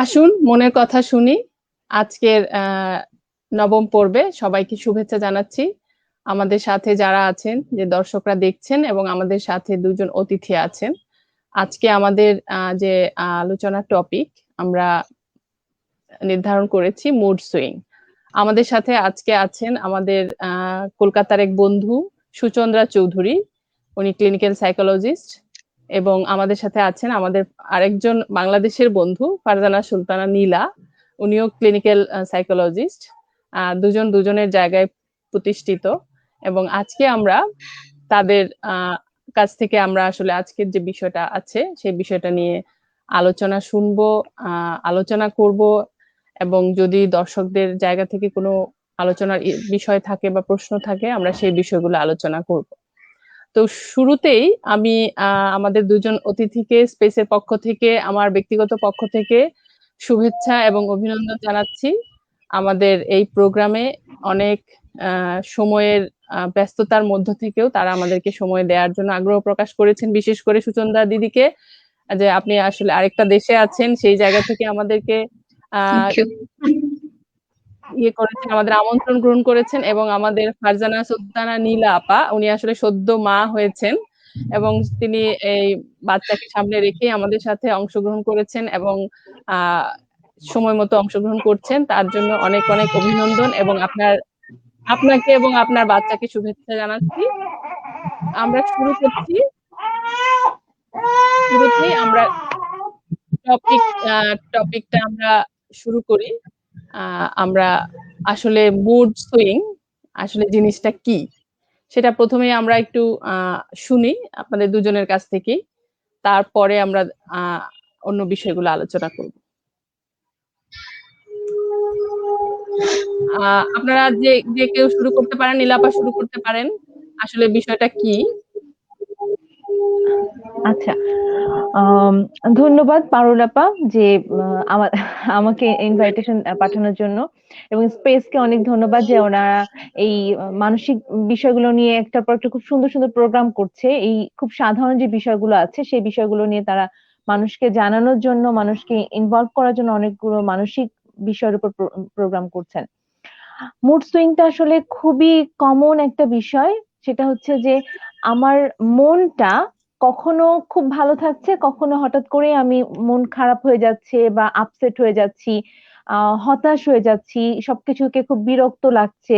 আসুন মনের কথা শুনি। আজকের নবম পর্বে সবাইকে শুভেচ্ছা জানাচ্ছি। আমাদের সাথে যারা আছেন, যে দর্শকরা দেখছেন, এবং আমাদের সাথে দুজন অতিথি আছেন। আজকে আমাদের যে আলোচনার টপিক আমরা নির্ধারণ করেছি মুড সুইং। আমাদের সাথে আজকে আছেন আমাদের কলকাতার এক বন্ধু সুচন্দ্রা চৌধুরী, উনি ক্লিনিক্যাল সাইকোলজিস্ট, এবং আমাদের সাথে আছেন আমাদের আরেকজন বাংলাদেশের বন্ধু ফারজানা সুলতানা নীলা, উনিও ক্লিনিক্যাল সাইকোলজিস্ট। দুজন দুজনের জায়গায় প্রতিষ্ঠিত, এবং আজকে আমরা তাদের কাছ থেকে আমরা আসলে আজকের যে বিষয়টা আছে সেই বিষয়টা নিয়ে আলোচনা শুনবো, আলোচনা করব, এবং যদি দর্শকদের জায়গা থেকে কোনো আলোচনার বিষয় থাকে বা প্রশ্ন থাকে আমরা সেই বিষয়গুলো আলোচনা করব। তো শুরুতেই আমি আমাদের দুজন অতিথিকে স্পেসের পক্ষ থেকে, আমার ব্যক্তিগত পক্ষ থেকে শুভেচ্ছা এবং অভিনন্দন জানাচ্ছি। আমাদের এই প্রোগ্রামে অনেক সময়ের ব্যস্ততার মধ্য থেকেও তারা আমাদেরকে সময় দেওয়ার জন্য আগ্রহ প্রকাশ করেছেন, বিশেষ করে সুচন্দ্রা দিদিকে, যে আপনি আসলে আরেকটা দেশে আছেন, সেই জায়গা থেকে আমাদেরকে ইয়ে করেছেন, আমাদের আমন্ত্রণ গ্রহণ করেছেন। এবং আমাদের ফারজানা সুলতানা নীলা আপা, উনি আসলে সদ্য মা হয়েছেন এবং তিনি এই বাচ্চাকে সামনে রেখে আমাদের সাথে অংশগ্রহণ করেছেন এবং সময় মতো অংশগ্রহণ করছেন। তার জন্য অনেক অনেক অভিনন্দন, এবং আপনাকে এবং আপনার বাচ্চাকে শুভেচ্ছা জানাচ্ছি। আমরা শুরু করছি। শুরুতেই আমরা টপিকটা আমরা শুরু করি। আমরা আসলে মুড সুইং আসলে জিনিসটা কি সেটা প্রথমে আমরা একটু শুনি আপনাদের দুজনের কাছ থেকে, তারপরে আমরা অন্য বিষয়গুলো আলোচনা করব। আপনারা যে কেউ শুরু করতে পারেন, নীলাপা শুরু করতে পারেন, আসলে বিষয়টা কি? আচ্ছা, ধন্যবাদ পারুল আপা যে আমাকে ইনভাইটেশন পাঠানোর জন্য, এবং স্পেসকে অনেক ধন্যবাদ যে ওনারা এই মানসিক বিষয়গুলো নিয়ে একটার পর একটা খুব সুন্দর সুন্দর প্রোগ্রাম করছে। এই খুব সাধারণ যে বিষয়গুলো আছে সেই বিষয়গুলো নিয়ে তারা মানুষকে জানানোর জন্য, মানুষকে ইনভলভ করার জন্য অনেকগুলো মানসিক বিষয়ের উপর প্রোগ্রাম করছেন। মুড সুইংটা আসলে খুবই কমন একটা বিষয়। সেটা হচ্ছে যে আমার মনটা কখনো খুব ভালো থাকছে, কখনো হঠাৎ করে আমি মন খারাপ হয়ে যাচ্ছে বা আপসেট হয়ে যাচ্ছি, হতাশ হয়ে যাচ্ছি, সবকিছুকে খুব বিরক্ত লাগছে,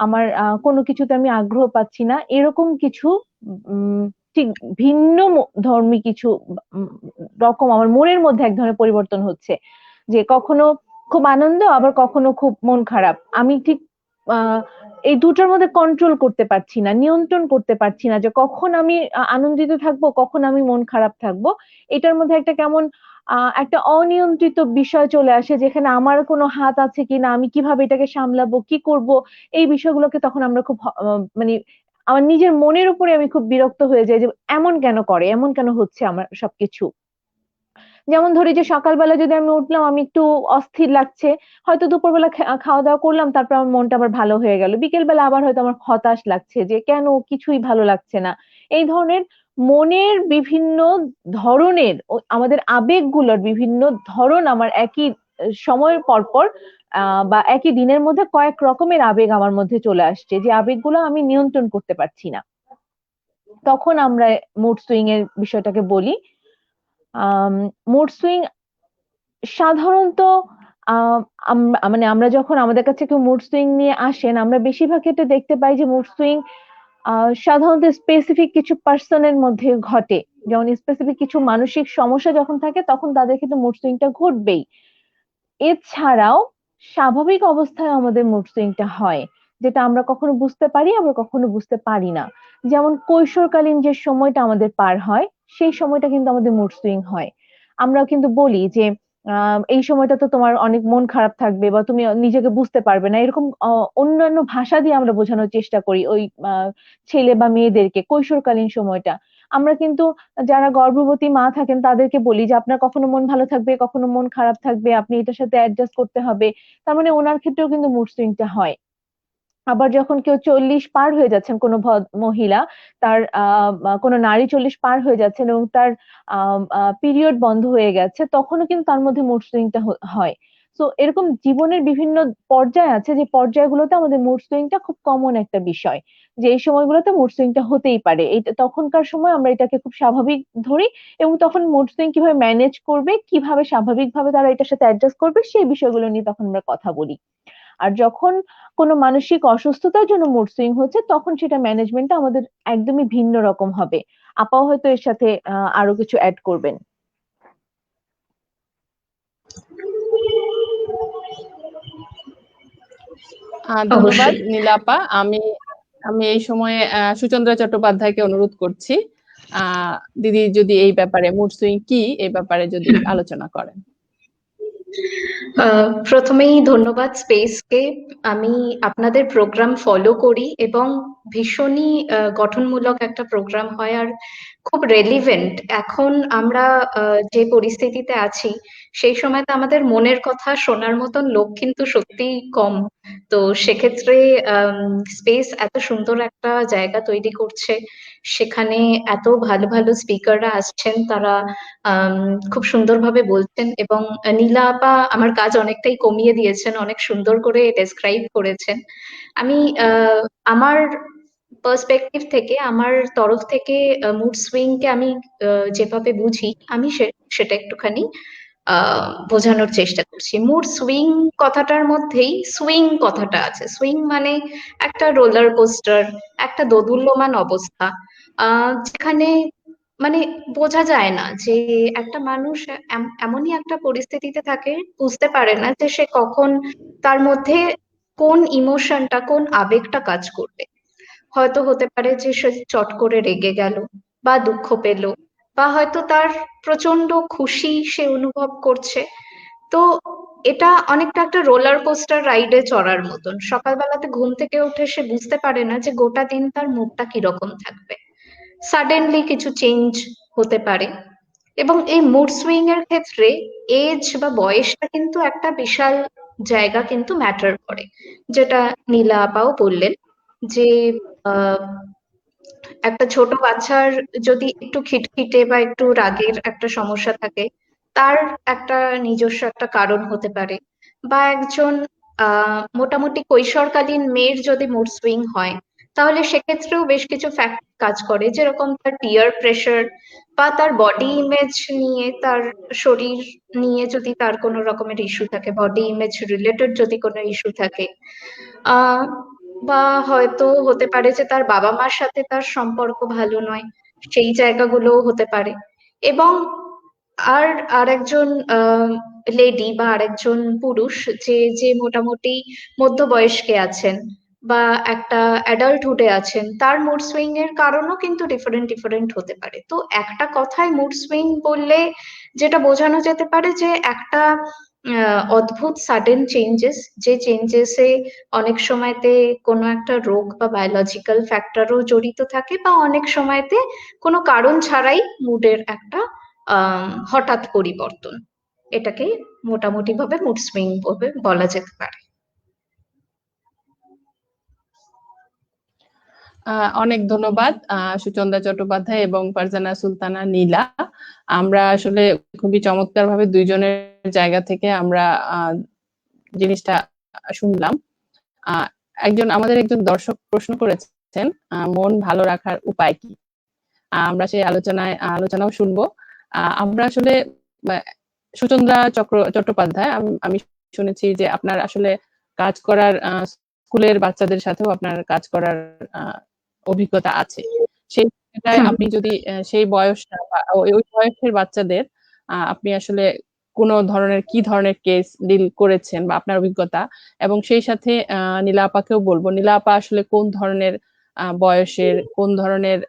আমার কোনো কিছুতে আমি আগ্রহ পাচ্ছি না, এরকম কিছু ঠিক ভিন্ন ধর্মী কিছু রকম আমার মনের মধ্যে এক ধরনের পরিবর্তন হচ্ছে, যে কখনো খুব আনন্দ, আবার কখনো খুব মন খারাপ। আমি ঠিক এই দুটার মধ্যে কন্ট্রোল করতে পারছি না, নিয়ন্ত্রণ করতে পারছি না যে কখন আমি আনন্দিত থাকবো, কখন আমি মন খারাপ থাকবো। এটার মধ্যে একটা কেমন একটা অনিয়ন্ত্রিত বিষয় চলে আসে, যেখানে আমার কোনো হাত আছে কিনা, আমি কিভাবে এটাকে সামলাবো, কি করব, এই বিষয়গুলোকে তখন আমরা খুব মানে আমার নিজের মনের উপরে আমি খুব বিরক্ত হয়ে যাই যে এমন কেন করে, এমন কেন হচ্ছে আমার সবকিছু। যেমন ধরি যে সকালবেলা যদি আমি উঠলাম, আমি একটু অস্থির লাগছে, হয়তো দুপুরবেলা খাওয়া দাওয়া করলাম, তারপর আমার মনটা আবার ভালো হয়ে গেল, বিকেলবেলা আবার হয়তো আমার হতাশ লাগছে যে কেন কিছুই ভালো লাগছে না। এই ধরনের মনের বিভিন্ন ধরনের আমাদের আবেগগুলোর বিভিন্ন ধরন আমার একই সময়ের পর পর বা একই দিনের মধ্যে কয়েক রকমের আবেগ আমার মধ্যে চলে আসছে, যে আবেগগুলো আমি নিয়ন্ত্রণ করতে পারছি না। তখন আমরা মুড সুইং এর বিষয়টাকে বলি। মুড সুইং সাধারণত মানে আমরা যখন আমাদের কাছে কেউ মুড সুইং নিয়ে আসেন, আমরা বেশিরভাগ ক্ষেত্রে দেখতে পাই যে মুড সুইং সাধারণত স্পেসিফিক কিছু পার্সনের মধ্যে ঘটে। যেমন স্পেসিফিক কিছু মানসিক সমস্যা যখন থাকে তখন তাদের ক্ষেত্রে মুড সুইংটা ঘটবেই। এছাড়াও স্বাভাবিক অবস্থায় আমাদের মুড সুইংটা হয়, যেটা আমরা কখনো বুঝতে পারি, আবার কখনো বুঝতে পারি না। যেমন কৈশোরকালীন যে সময়টা আমাদের পার হয়, সেই সময়টা কিন্তু আমাদের মুড সুইং হয়। আমরা কিন্তু বলি যে এই সময়টা তো তোমার অনেক মন খারাপ থাকবে, বা তুমি নিজেকে বুঝতে পারবে না, এরকম অন্যান্য ভাষা দিয়ে আমরা বোঝানোর চেষ্টা করি ওই ছেলে বা মেয়েদেরকে কৈশোরকালীন সময়টা। আমরা কিন্তু যারা গর্ভবতী মা থাকেন তাদেরকে বলি যে আপনার কখনো মন ভালো থাকবে, কখনো মন খারাপ থাকবে, আপনি এটার সাথে অ্যাডজাস্ট করতে হবে। তার মানে ওনার ক্ষেত্রেও কিন্তু মুড সুইংটা হয়। আবার যখন কেউ 40 পার হয়ে যাচ্ছেন, কোনো মহিলা, তার কোনো নারী 40 পার হয়ে যাচ্ছেন এবং তার পিরিয়ড বন্ধ হয়ে গেছে, তখনও কিন্তু তার মধ্যে মুড সুইংটা হয়। তো এরকম জীবনের বিভিন্ন পর্যায় আছে, যে পর্যায়গুলোতে আমাদের মুড সুইংটা খুব কমন একটা বিষয়, যে এই সময়গুলোতে মুড সুইংটা হতেই পারে। এটা তখনকার সময় আমরা এটাকে খুব স্বাভাবিক ধরি, এবং তখন মুড সুইং কিভাবে ম্যানেজ করবে, কিভাবে স্বাভাবিকভাবে তারা এটার সাথে অ্যাডজাস্ট করবে, সেই বিষয়গুলো নিয়ে তখন আমরা কথা বলি। আর যখন কোনো মানসিক অসুস্থতার জন্য মুড সুইং হচ্ছে, তখন সেটা ম্যানেজমেন্টটা আমাদের একদমই ভিন্ন রকম হবে। আপাও হয়তো এর সাথে আরো কিছু অ্যাড করবেন। ধন্যবাদ অবশ্যই। নীলাপা। আমি আমি এই সময়ে সুচন্দ্রা চট্টোপাধ্যায়কে অনুরোধ করছি দিদি যদি এই ব্যাপারে মুড সুইং কি এই ব্যাপারে যদি আলোচনা করেন। প্রথমেই ধন্যবাদ স্পেসকে। আমি আপনাদের প্রোগ্রাম ফলো করি এবং ভীষণই গঠনমূলক একটা প্রোগ্রাম হয়, আর খুব রেলিভেন্ট। এখন আমরা যে পরিস্থিতিতে আছি, সেই সময় তো আমাদের মনের কথা শোনার মতন লোক কিন্তু সত্যিই কম। তো সেক্ষেত্রে স্পেস এত সুন্দর একটা জায়গা তৈরি করছে, সেখানে এত ভালো ভালো স্পিকাররা আসছেন, তারা খুব সুন্দরভাবে বলছেন, এবং নীলা আপা আমার কাজ অনেকটাই কমিয়ে দিয়েছেন, অনেক সুন্দর করে ডেসক্রাইব করেছেন। আমি আমার পার্সপেক্টিভ থেকে, আমার তরফ থেকে মুড সুইং কে আমি যেভাবে বুঝি, আমি সেটা একটুখানি বোঝানোর চেষ্টা করছি। মুড সুইং কথাটার মধ্যেই সুইং কথাটা আছে। সুইং মানে একটা রোলার কোস্টার, একটা দোদুল্যমান অবস্থা, যেখানে মানে বোঝা যায় না যে একটা মানুষ এমনই একটা পরিস্থিতিতে থাকে, বুঝতে পারে না যে সে কখন তার মধ্যে কোন ইমোশনটা, কোন আবেগটা কাজ করবে। হয়তো হতে পারে যে সে চট করে রেগে গেল, বা দুঃখ পেল, বা হয়তো তার প্রচন্ড খুশি সে অনুভব করছে। তো এটা অনেকটা একটা রোলার কোস্টার রাইডে চড়ার মতন। সকালবেলাতে ঘুম থেকে উঠে সে বুঝতে পারে না যে গোটা দিন তার মুডটা কিরকম থাকবে। সাডেনলি কিছু চেঞ্জ হতে পারে। এবং এই মুড সুইং এর ক্ষেত্রে এজ বা বয়সটা কিন্তু একটা বিশাল জায়গা কিন্তু ম্যাটার করে, যেটা নীলা আপাও বললেন যে আহ একটা ছোট বাচ্চার যদি একটু খিটখিটে বা একটু রাগের একটা সমস্যা থাকে, তার একটা নিজস্ব একটা কারণ হতে পারে। বা একজন মোটামুটি কৈশোরকালীন মেয়ের যদি মুড সুইং হয়, তাহলে সেক্ষেত্রেও বেশ কিছু ফ্যাক্টর কাজ করে, যেরকম তার পিয়ার প্রেশার, বা তার বডি ইমেজ নিয়ে, তার শরীর নিয়ে যদি তার কোনো রকমের ইস্যু থাকে, বডি ইমেজ রিলেটেড যদি কোনো ইস্যু থাকে, আহ বা হয়তো হতে পারে যে তার বাবা মার সাথে তার সম্পর্ক ভালো নয়, সেই জায়গাগুলোও হতে পারে। এবং আর আরেকজন লেডি বা আরেকজন পুরুষ, যে যে মোটামুটি মধ্যবয়স্কে আছেন বা একটা অ্যাডাল্টহুডে আছেন, তার মুড সুইং এর কারণও কিন্তু ডিফারেন্ট ডিফারেন্ট হতে পারে। তো একটা কথায় মুড সুইং বললে যেটা বোঝানো যেতে পারে, যে একটা অদ্ভুত সাডেন চেঞ্জেস, যে চেঞ্জেসে অনেক সময়তে কোনো একটা রোগ বা বায়োলজিক্যাল ফ্যাক্টরও জড়িত থাকে, বা অনেক সময়তে কোনো কারণ ছাড়াই মুডের একটা হঠাৎ পরিবর্তন। এটাকে মোটামুটি ভাবে মুড সুইং বলা যেতে পারে। অনেক ধন্যবাদ সুচন্দ্রা চট্টোপাধ্যায় এবং ফারজানা সুলতানা নীলা। আমরা আসলে খুবই চমৎকার ভাবে দুইজনের জায়গা থেকে আমরা জিনিসটা শুনলাম। আমাদের একজন দর্শক প্রশ্ন করেছেন মন ভালো রাখার উপায় কি। আমরা সেই আলোচনাও শুনবো। আমরা আসলে সুচন্দ্রা চট্টোপাধ্যায়, আমি শুনেছি যে আপনার আসলে কাজ করার স্কুলের বাচ্চাদের সাথেও আপনার কাজ করার অভিজ্ঞতা আছে। সেই জায়গায় আপনি যদি সেই বয়সটা বা ওই বয়সের বাচ্চাদের আপনি আসলে কোন ধরনের কি ধরনের কেস ডিল করেছেন বা আপনার অভিজ্ঞতা, এবং সেই সাথে নীলা আপাকেও বলবো নীলা আপা আসলে কোন ধরনের বয়সের, কোন ধরনের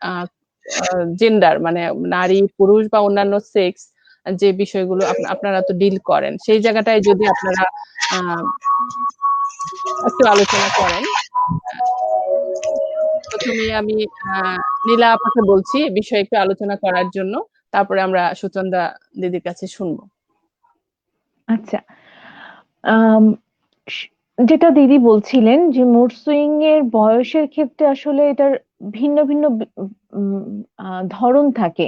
জেন্ডার মানে নারী পুরুষ বা অন্যান্য সেক্স যে বিষয়গুলো আপনারা তো ডিল করেন, সেই জায়গাটায় যদি আপনারা একটু আলোচনা করেন। প্রথমে আমি নীলা আপাকে বলছি বিষয়ে একটু আলোচনা করার জন্য, তারপরে আমরা সুচন্দ্রা দিদির কাছে শুনবো। আচ্ছা, আম, যেটা দিদি বলছিলেন যে মুড সুইং এর বয়সের ক্ষেত্রে আসলে এটার ভিন্ন ভিন্ন ধরন থাকে।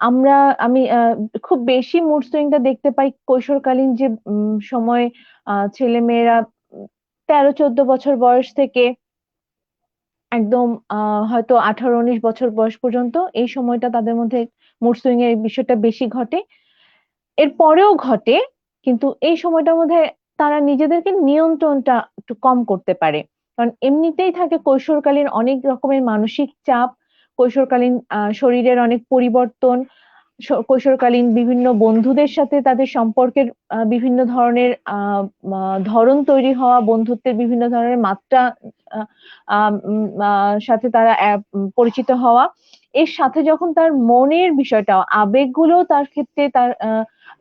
আমরা আমি খুব বেশি মুড সুইংটা দেখতে পাই কৈশোরকালীন যে সময় ছেলেমেয়েরা 13-14 বছর বয়স থেকে একদম হয়তো 18-19 বছর বয়স পর্যন্ত এই সময়টা তাদের মধ্যে মুড সুইং এর বিষয়টা বেশি ঘটে। এর পরেও ঘটে, কিন্তু এই সময়টার মধ্যে তারা নিজেদেরকে নিয়ন্ত্রণটা একটু কম করতে পারে। কারণ এমনিতেই থাকে কৈশোরকালীন অনেক রকমের মানসিক চাপ, কৈশোরকালীন শরীরের অনেক পরিবর্তন, কৈশোরকালীন বিভিন্ন বন্ধুদের সাথে তাদের সম্পর্কের বিভিন্ন ধরনের ধরন তৈরি হওয়া, বন্ধুত্বের বিভিন্ন ধরনের মাত্রা আহ, আহ, উম, সাথে তারা পরিচিত হওয়া। এর সাথে যখন তার মনের বিষয়টা, আবেগগুলো তার ক্ষেত্রে তার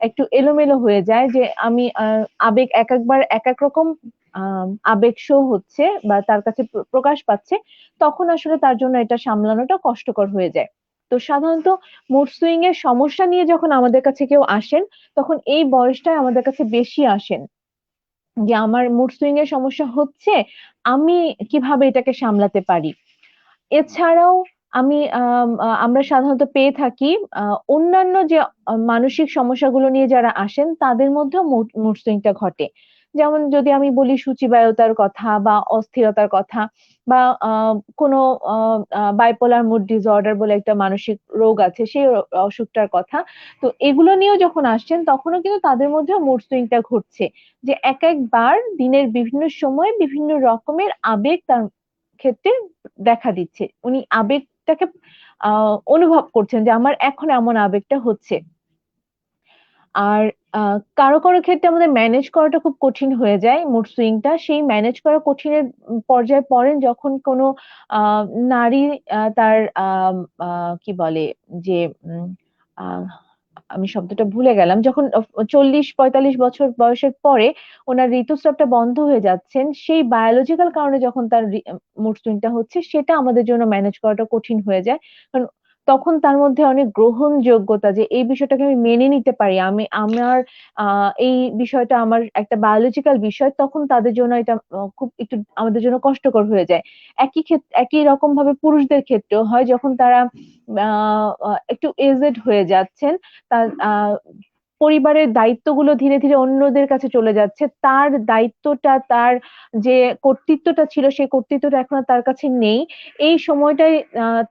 একটু এলোমেলো হয়ে যায়, যে আমি আবেগ এক একবার এক এক রকম আবেগ শো হচ্ছে বা তার কাছে প্রকাশ পাচ্ছে, তখন আসলে তার জন্য এটা সামলানোটা কষ্টকর হয়ে যায়। তো সাধারণত মুড সুইং এর সমস্যা নিয়ে যখন আমাদের কাছে কেউ আসেন, তখন এই বয়সটায় আমাদের কাছে বেশি আসেন, যে আমার মুড সুইং এর সমস্যা হচ্ছে, আমি কিভাবে এটাকে সামলাতে পারি। এছাড়াও আমরা সাধারণত পেয়ে থাকি অন্যান্য যে মানসিক সমস্যাগুলো নিয়ে যারা আসেন তাদের মধ্যেও মুড সুইংটা ঘটে। যেমন যদি আমি বলি সূচিবায়তার কথা বা অস্থিরতার কথা, বা কোনো বাইপোলার মুড ডিসঅর্ডার বলে একটা মানসিক রোগ আছে, সেই অসুখটার কথা। তো এগুলো নিয়েও যখন আসছেন তখনও কিন্তু তাদের মধ্যেও মুড সুইংটা ঘটছে, যে এক একবার দিনের বিভিন্ন সময় বিভিন্ন রকমের আবেগ তার ক্ষেত্রে দেখা দিচ্ছে। উনি আবেগটাকে অনুভব করছেন যে আমার এখন এমন আবেগটা হচ্ছে। আর কারো কারো ক্ষেত্রে আমাদের ম্যানেজ করাটা খুব কঠিন হয়ে যায় মুড সুইংটা। সেই ম্যানেজ করা কঠিনের পর্যায়ে পড়েন যখন কোনো আহ, নারী তার কি বলে যে উম, আহ, আমি শব্দটা ভুলে গেলাম, যখন 40-45 বছর বয়সের পরে ওনার ঋতুস্রাবটা বন্ধ হয়ে যাচ্ছেন, সেই বায়োলজিক্যাল কারণে যখন তার মুড সুইংটা হচ্ছে, সেটা আমাদের জন্য ম্যানেজ করাটা কঠিন হয়ে যায়। কারণ তখন তার মধ্যে অনেক গ্রহণযোগ্যতা, যে এই বিষয়টাকে আমি মেনে নিতে পারি, আমি আমার এই বিষয়টা আমার একটা বায়োলজিক্যাল বিষয়, তখন তাদের জন্য এটা খুব একটু আমাদের জন্য কষ্টকর হয়ে যায়। একই রকম ভাবে পুরুষদের ক্ষেত্রেও হয়, যখন তারা একটু এজেড হয়ে যাচ্ছেন, তার পরিবারের দায়িত্বগুলো ধীরে ধীরে অন্যদের কাছে চলে যাচ্ছে, তার দায়িত্বটা, তার যে কর্তৃত্বটা ছিল সেই কর্তৃত্বটা এখন আর তার কাছে নেই। এই সময়টাই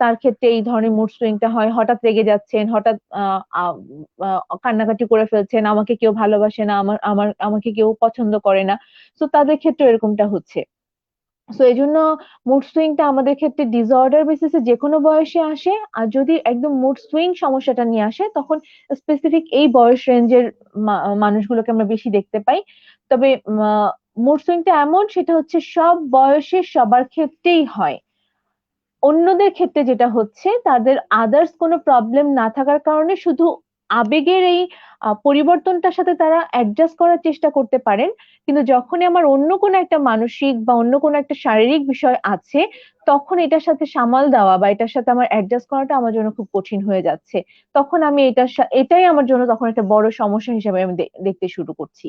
তার ক্ষেত্রে এই ধরনের মুড সুইংটা হয়। হঠাৎ রেগে যাচ্ছেন, হঠাৎ কান্নাকাটি করে ফেলছেন, আমাকে কেউ ভালোবাসে না, আমাকে কেউ পছন্দ করে না। তো তাদের ক্ষেত্রে এরকমটা হচ্ছে। তো এই জন্য মুড সুইংটা আমাদের ক্ষেত্রে ডিসঅর্ডার বেসিসে যে কোনো বয়সে আসে। আর যদি একদম মুড সুইং সমস্যাটা নিয়ে আসে, তখন স্পেসিফিক এই বয়স রেঞ্জের মানুষগুলোকে আমরা বেশি দেখতে পাই। তবে মুড সুইংটা এমন, সেটা হচ্ছে সব বয়সের সবার ক্ষেত্রেই হয়। অন্যদের ক্ষেত্রে যেটা হচ্ছে, তাদের আদার্স কোনো প্রবলেম না থাকার কারণে শুধু আবেগের এই পরিবর্তনটার সাথে তারা অ্যাডজাস্ট করার চেষ্টা করতে পারেন। কিন্তু যখনই আমার অন্য কোনো একটা মানসিক বা অন্য কোনো একটা শারীরিক বিষয় আছে, তখন এটার সাথে সামাল দেওয়া বা এটার সাথে আমার অ্যাডজাস্ট করাটা আমার জন্য খুব কঠিন হয়ে যাচ্ছে। তখন আমি এটাই আমার জন্য তখন একটা বড় সমস্যা হিসেবে আমি দেখতে শুরু করছি।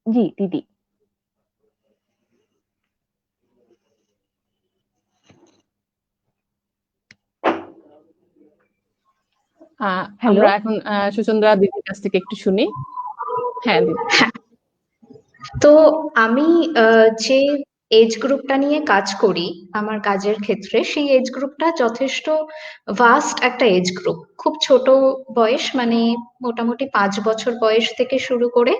জি দিদি। হ্যালো। আমরা এখন সুচন্দ্রা দিদির কাছ থেকে একটু শুনি। হ্যাঁ দিদি। তো আমি যে এজ গ্রুপটা নিয়ে কাজ করি আমার কাজের ক্ষেত্রে, সেই এজ গ্রুপটা যথেষ্ট ভাস্ট একটা এজ গ্রুপ। খুব ছোট বয়স, মানে মোটামুটি 5 বছর বয়স থেকে শুরু করে,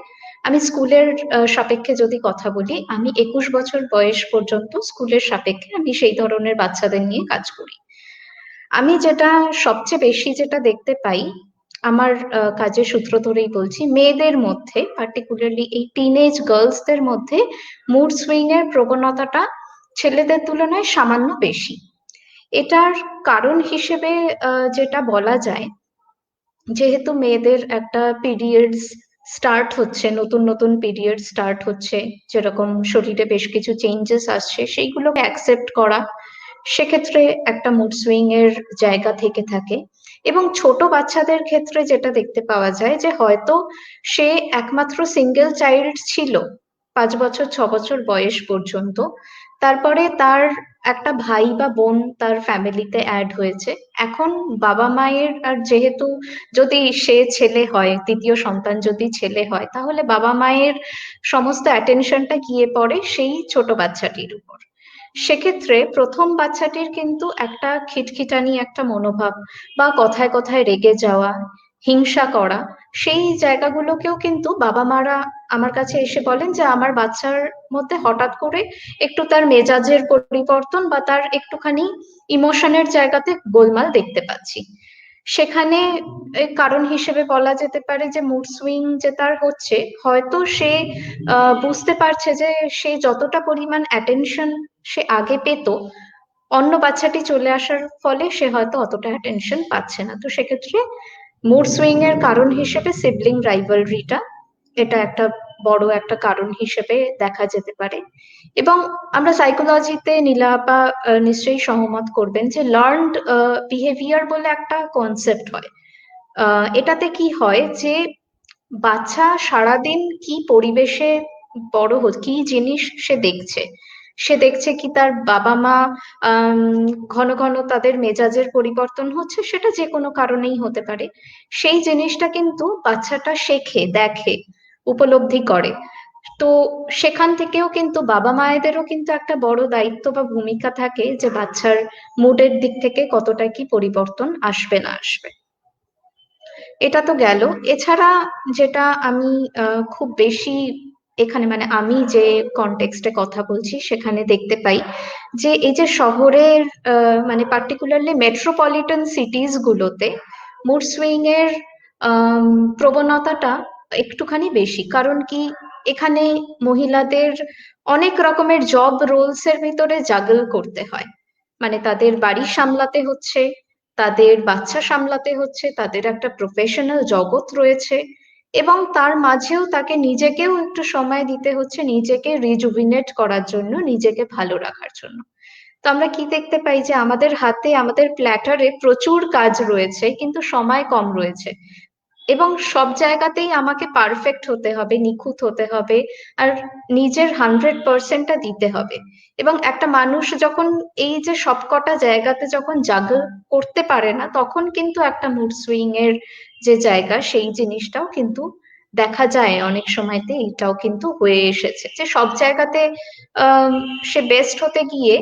আমি স্কুলের সাপেক্ষে যদি কথা বলি, আমি 21 বছর বয়স পর্যন্ত স্কুলের সাপেক্ষে আমি সেই ধরনের বাচ্চাদের নিয়ে কাজ করি। আমি যেটা সবচেয়ে বেশি যেটা দেখতে পাই আমার কাজের সূত্র ধরেই বলছি, মেয়েদের মধ্যে পার্টিকুলারলি এই টিনেজ গার্লসদের মধ্যে মুড সুইং এর প্রবণতাটা ছেলেদের তুলনায় সামান্য বেশি। এটার কারণ হিসেবে যেটা বলা যায়, যেহেতু মেয়েদের একটা পিরিয়ডস স্টার্ট হচ্ছে, নতুন নতুন পিরিয়ড স্টার্ট হচ্ছে, যেরকম শরীরে বেশ কিছু চেঞ্জেস আসছে, সেইগুলোকে অ্যাকসেপ্ট করা, সেক্ষেত্রে একটা মুড সুইং এর জায়গা থেকে থাকে। এবং ছোট বাচ্চাদের ক্ষেত্রে যেটা দেখতে পাওয়া যায় যে হয়তো সে একমাত্র সিঙ্গেল চাইল্ড ছিল 5 বছর 6 বছর বয়স পর্যন্ত, তারপরে তার একটা ভাই বা বোন তার ফ্যামিলিতে অ্যাড হয়েছে। এখন বাবা মায়ের, আর যেহেতু যদি সে ছেলে হয়, তৃতীয় সন্তান যদি ছেলে হয়, তাহলে বাবা মায়ের সমস্ত অ্যাটেনশনটা গিয়ে পড়ে সেই ছোট বাচ্চাটির উপর। সেক্ষেত্রে প্রথম বাচ্চাটির কিন্তু একটা খিটখিটানি একটা মনোভাব বা কথায় কথায় রেগে যাওয়া, হিংসা করা, সেই জায়গাগুলোকেও কিন্তু বাবা মারা আমার কাছে এসে বলেন যে আমার বাচ্চার মধ্যে হঠাৎ করে একটু তার মেজাজের পরিবর্তন বা তার একটুখানি ইমোশনের জায়গাতে গোলমাল দেখতে পাচ্ছি। সেখানে কারণ হিসেবে বলা যেতে পারে যে মুড সুইং যে তার হচ্ছে, হয়তো সে বুঝতে পারছে যে সে যতটা পরিমাণ অ্যাটেনশন সে আগে পেত, অন্য বাচ্চাটি চলে আসার ফলে সে হয়তো অতটা অ্যাটেনশন পাচ্ছে না। তো সেক্ষেত্রে মুড সুইং এর কারণ হিসেবে সিবলিং রাইভালরিটা, এটা একটা বড় একটা কারণ হিসেবে দেখা যেতে পারে। এবং আমরা সাইকোলজিতে নীলা আপা নিশ্চয়ই সহমত করবেন যে লার্নড বিহেভিয়ার বলে একটা কনসেপ্ট হয়। এটাতে কি হয় যে বাচ্চা সারাদিন কি পরিবেশে বড় হচ্ছে, কি জিনিস সে দেখছে, সে দেখছে কি তার বাবা মা ঘন ঘন তাদের মেজাজের পরিবর্তন হচ্ছে, সেটা যে কোনো কারণেই হতে পারে। সেই জিনিসটা কিন্তু বাচ্চাটা শেখে, দেখে, উপলব্ধি করে। তো সেখান থেকেও কিন্তু বাবা মায়েদেরও কিন্তু একটা বড় দায়িত্ব বা ভূমিকা থাকে যে বাচ্চার মুডের দিক থেকে কতটা কি পরিবর্তন আসবে না আসবে। এটা তো গেল। এছাড়া যেটা আমি খুব বেশি এখানে, মানে আমি যে কনটেক্সটে কথা বলছি সেখানে দেখতে পাই যে এই যে শহরের মানে পার্টিকুলারলি মেট্রোপলিটন সিটিজ গুলোতে মুড সুইং এর প্রবণতাটা একটুখানি বেশি। কারণ কি, এখানে মহিলাদের অনেক রকমের জব রোলস এর ভিতরে জাগল করতে হয়। মানে তাদের বাড়ি সামলাতে হচ্ছে, তাদের বাচ্চা সামলাতে হচ্ছে, তাদের একটা প্রফেশনাল জগৎ রয়েছে, এবং তার মাঝেও তাকে নিজেকেও একটু সময় দিতে হচ্ছে নিজেকে রিজুভিনেট করার জন্য, নিজেকে ভালো রাখার জন্য। তো আমরা কি দেখতে পাই যে আমাদের হাতে, আমাদের প্ল্যাটারে প্রচুর কাজ রয়েছে কিন্তু সময় কম রয়েছে, এবং সব জায়গাতেই আমাকে পারফেক্ট হতে হবে, নিখুঁত হতে হবে, আর নিজের 100%টা দিতে হবে। এবং একটা মানুষ যখন এই যে সবকটা জায়গাতে যখন জাগল করতে পারে না, তখন কিন্তু একটা মুড সুইং এর যে জায়গা, সেই জিনিসটাও কিন্তু দেখা যায় অনেক সময়তে। এটাও কিন্তু হয়ে এসেছে যে সব জায়গাতে আহ সে বেস্ট হতে গিয়ে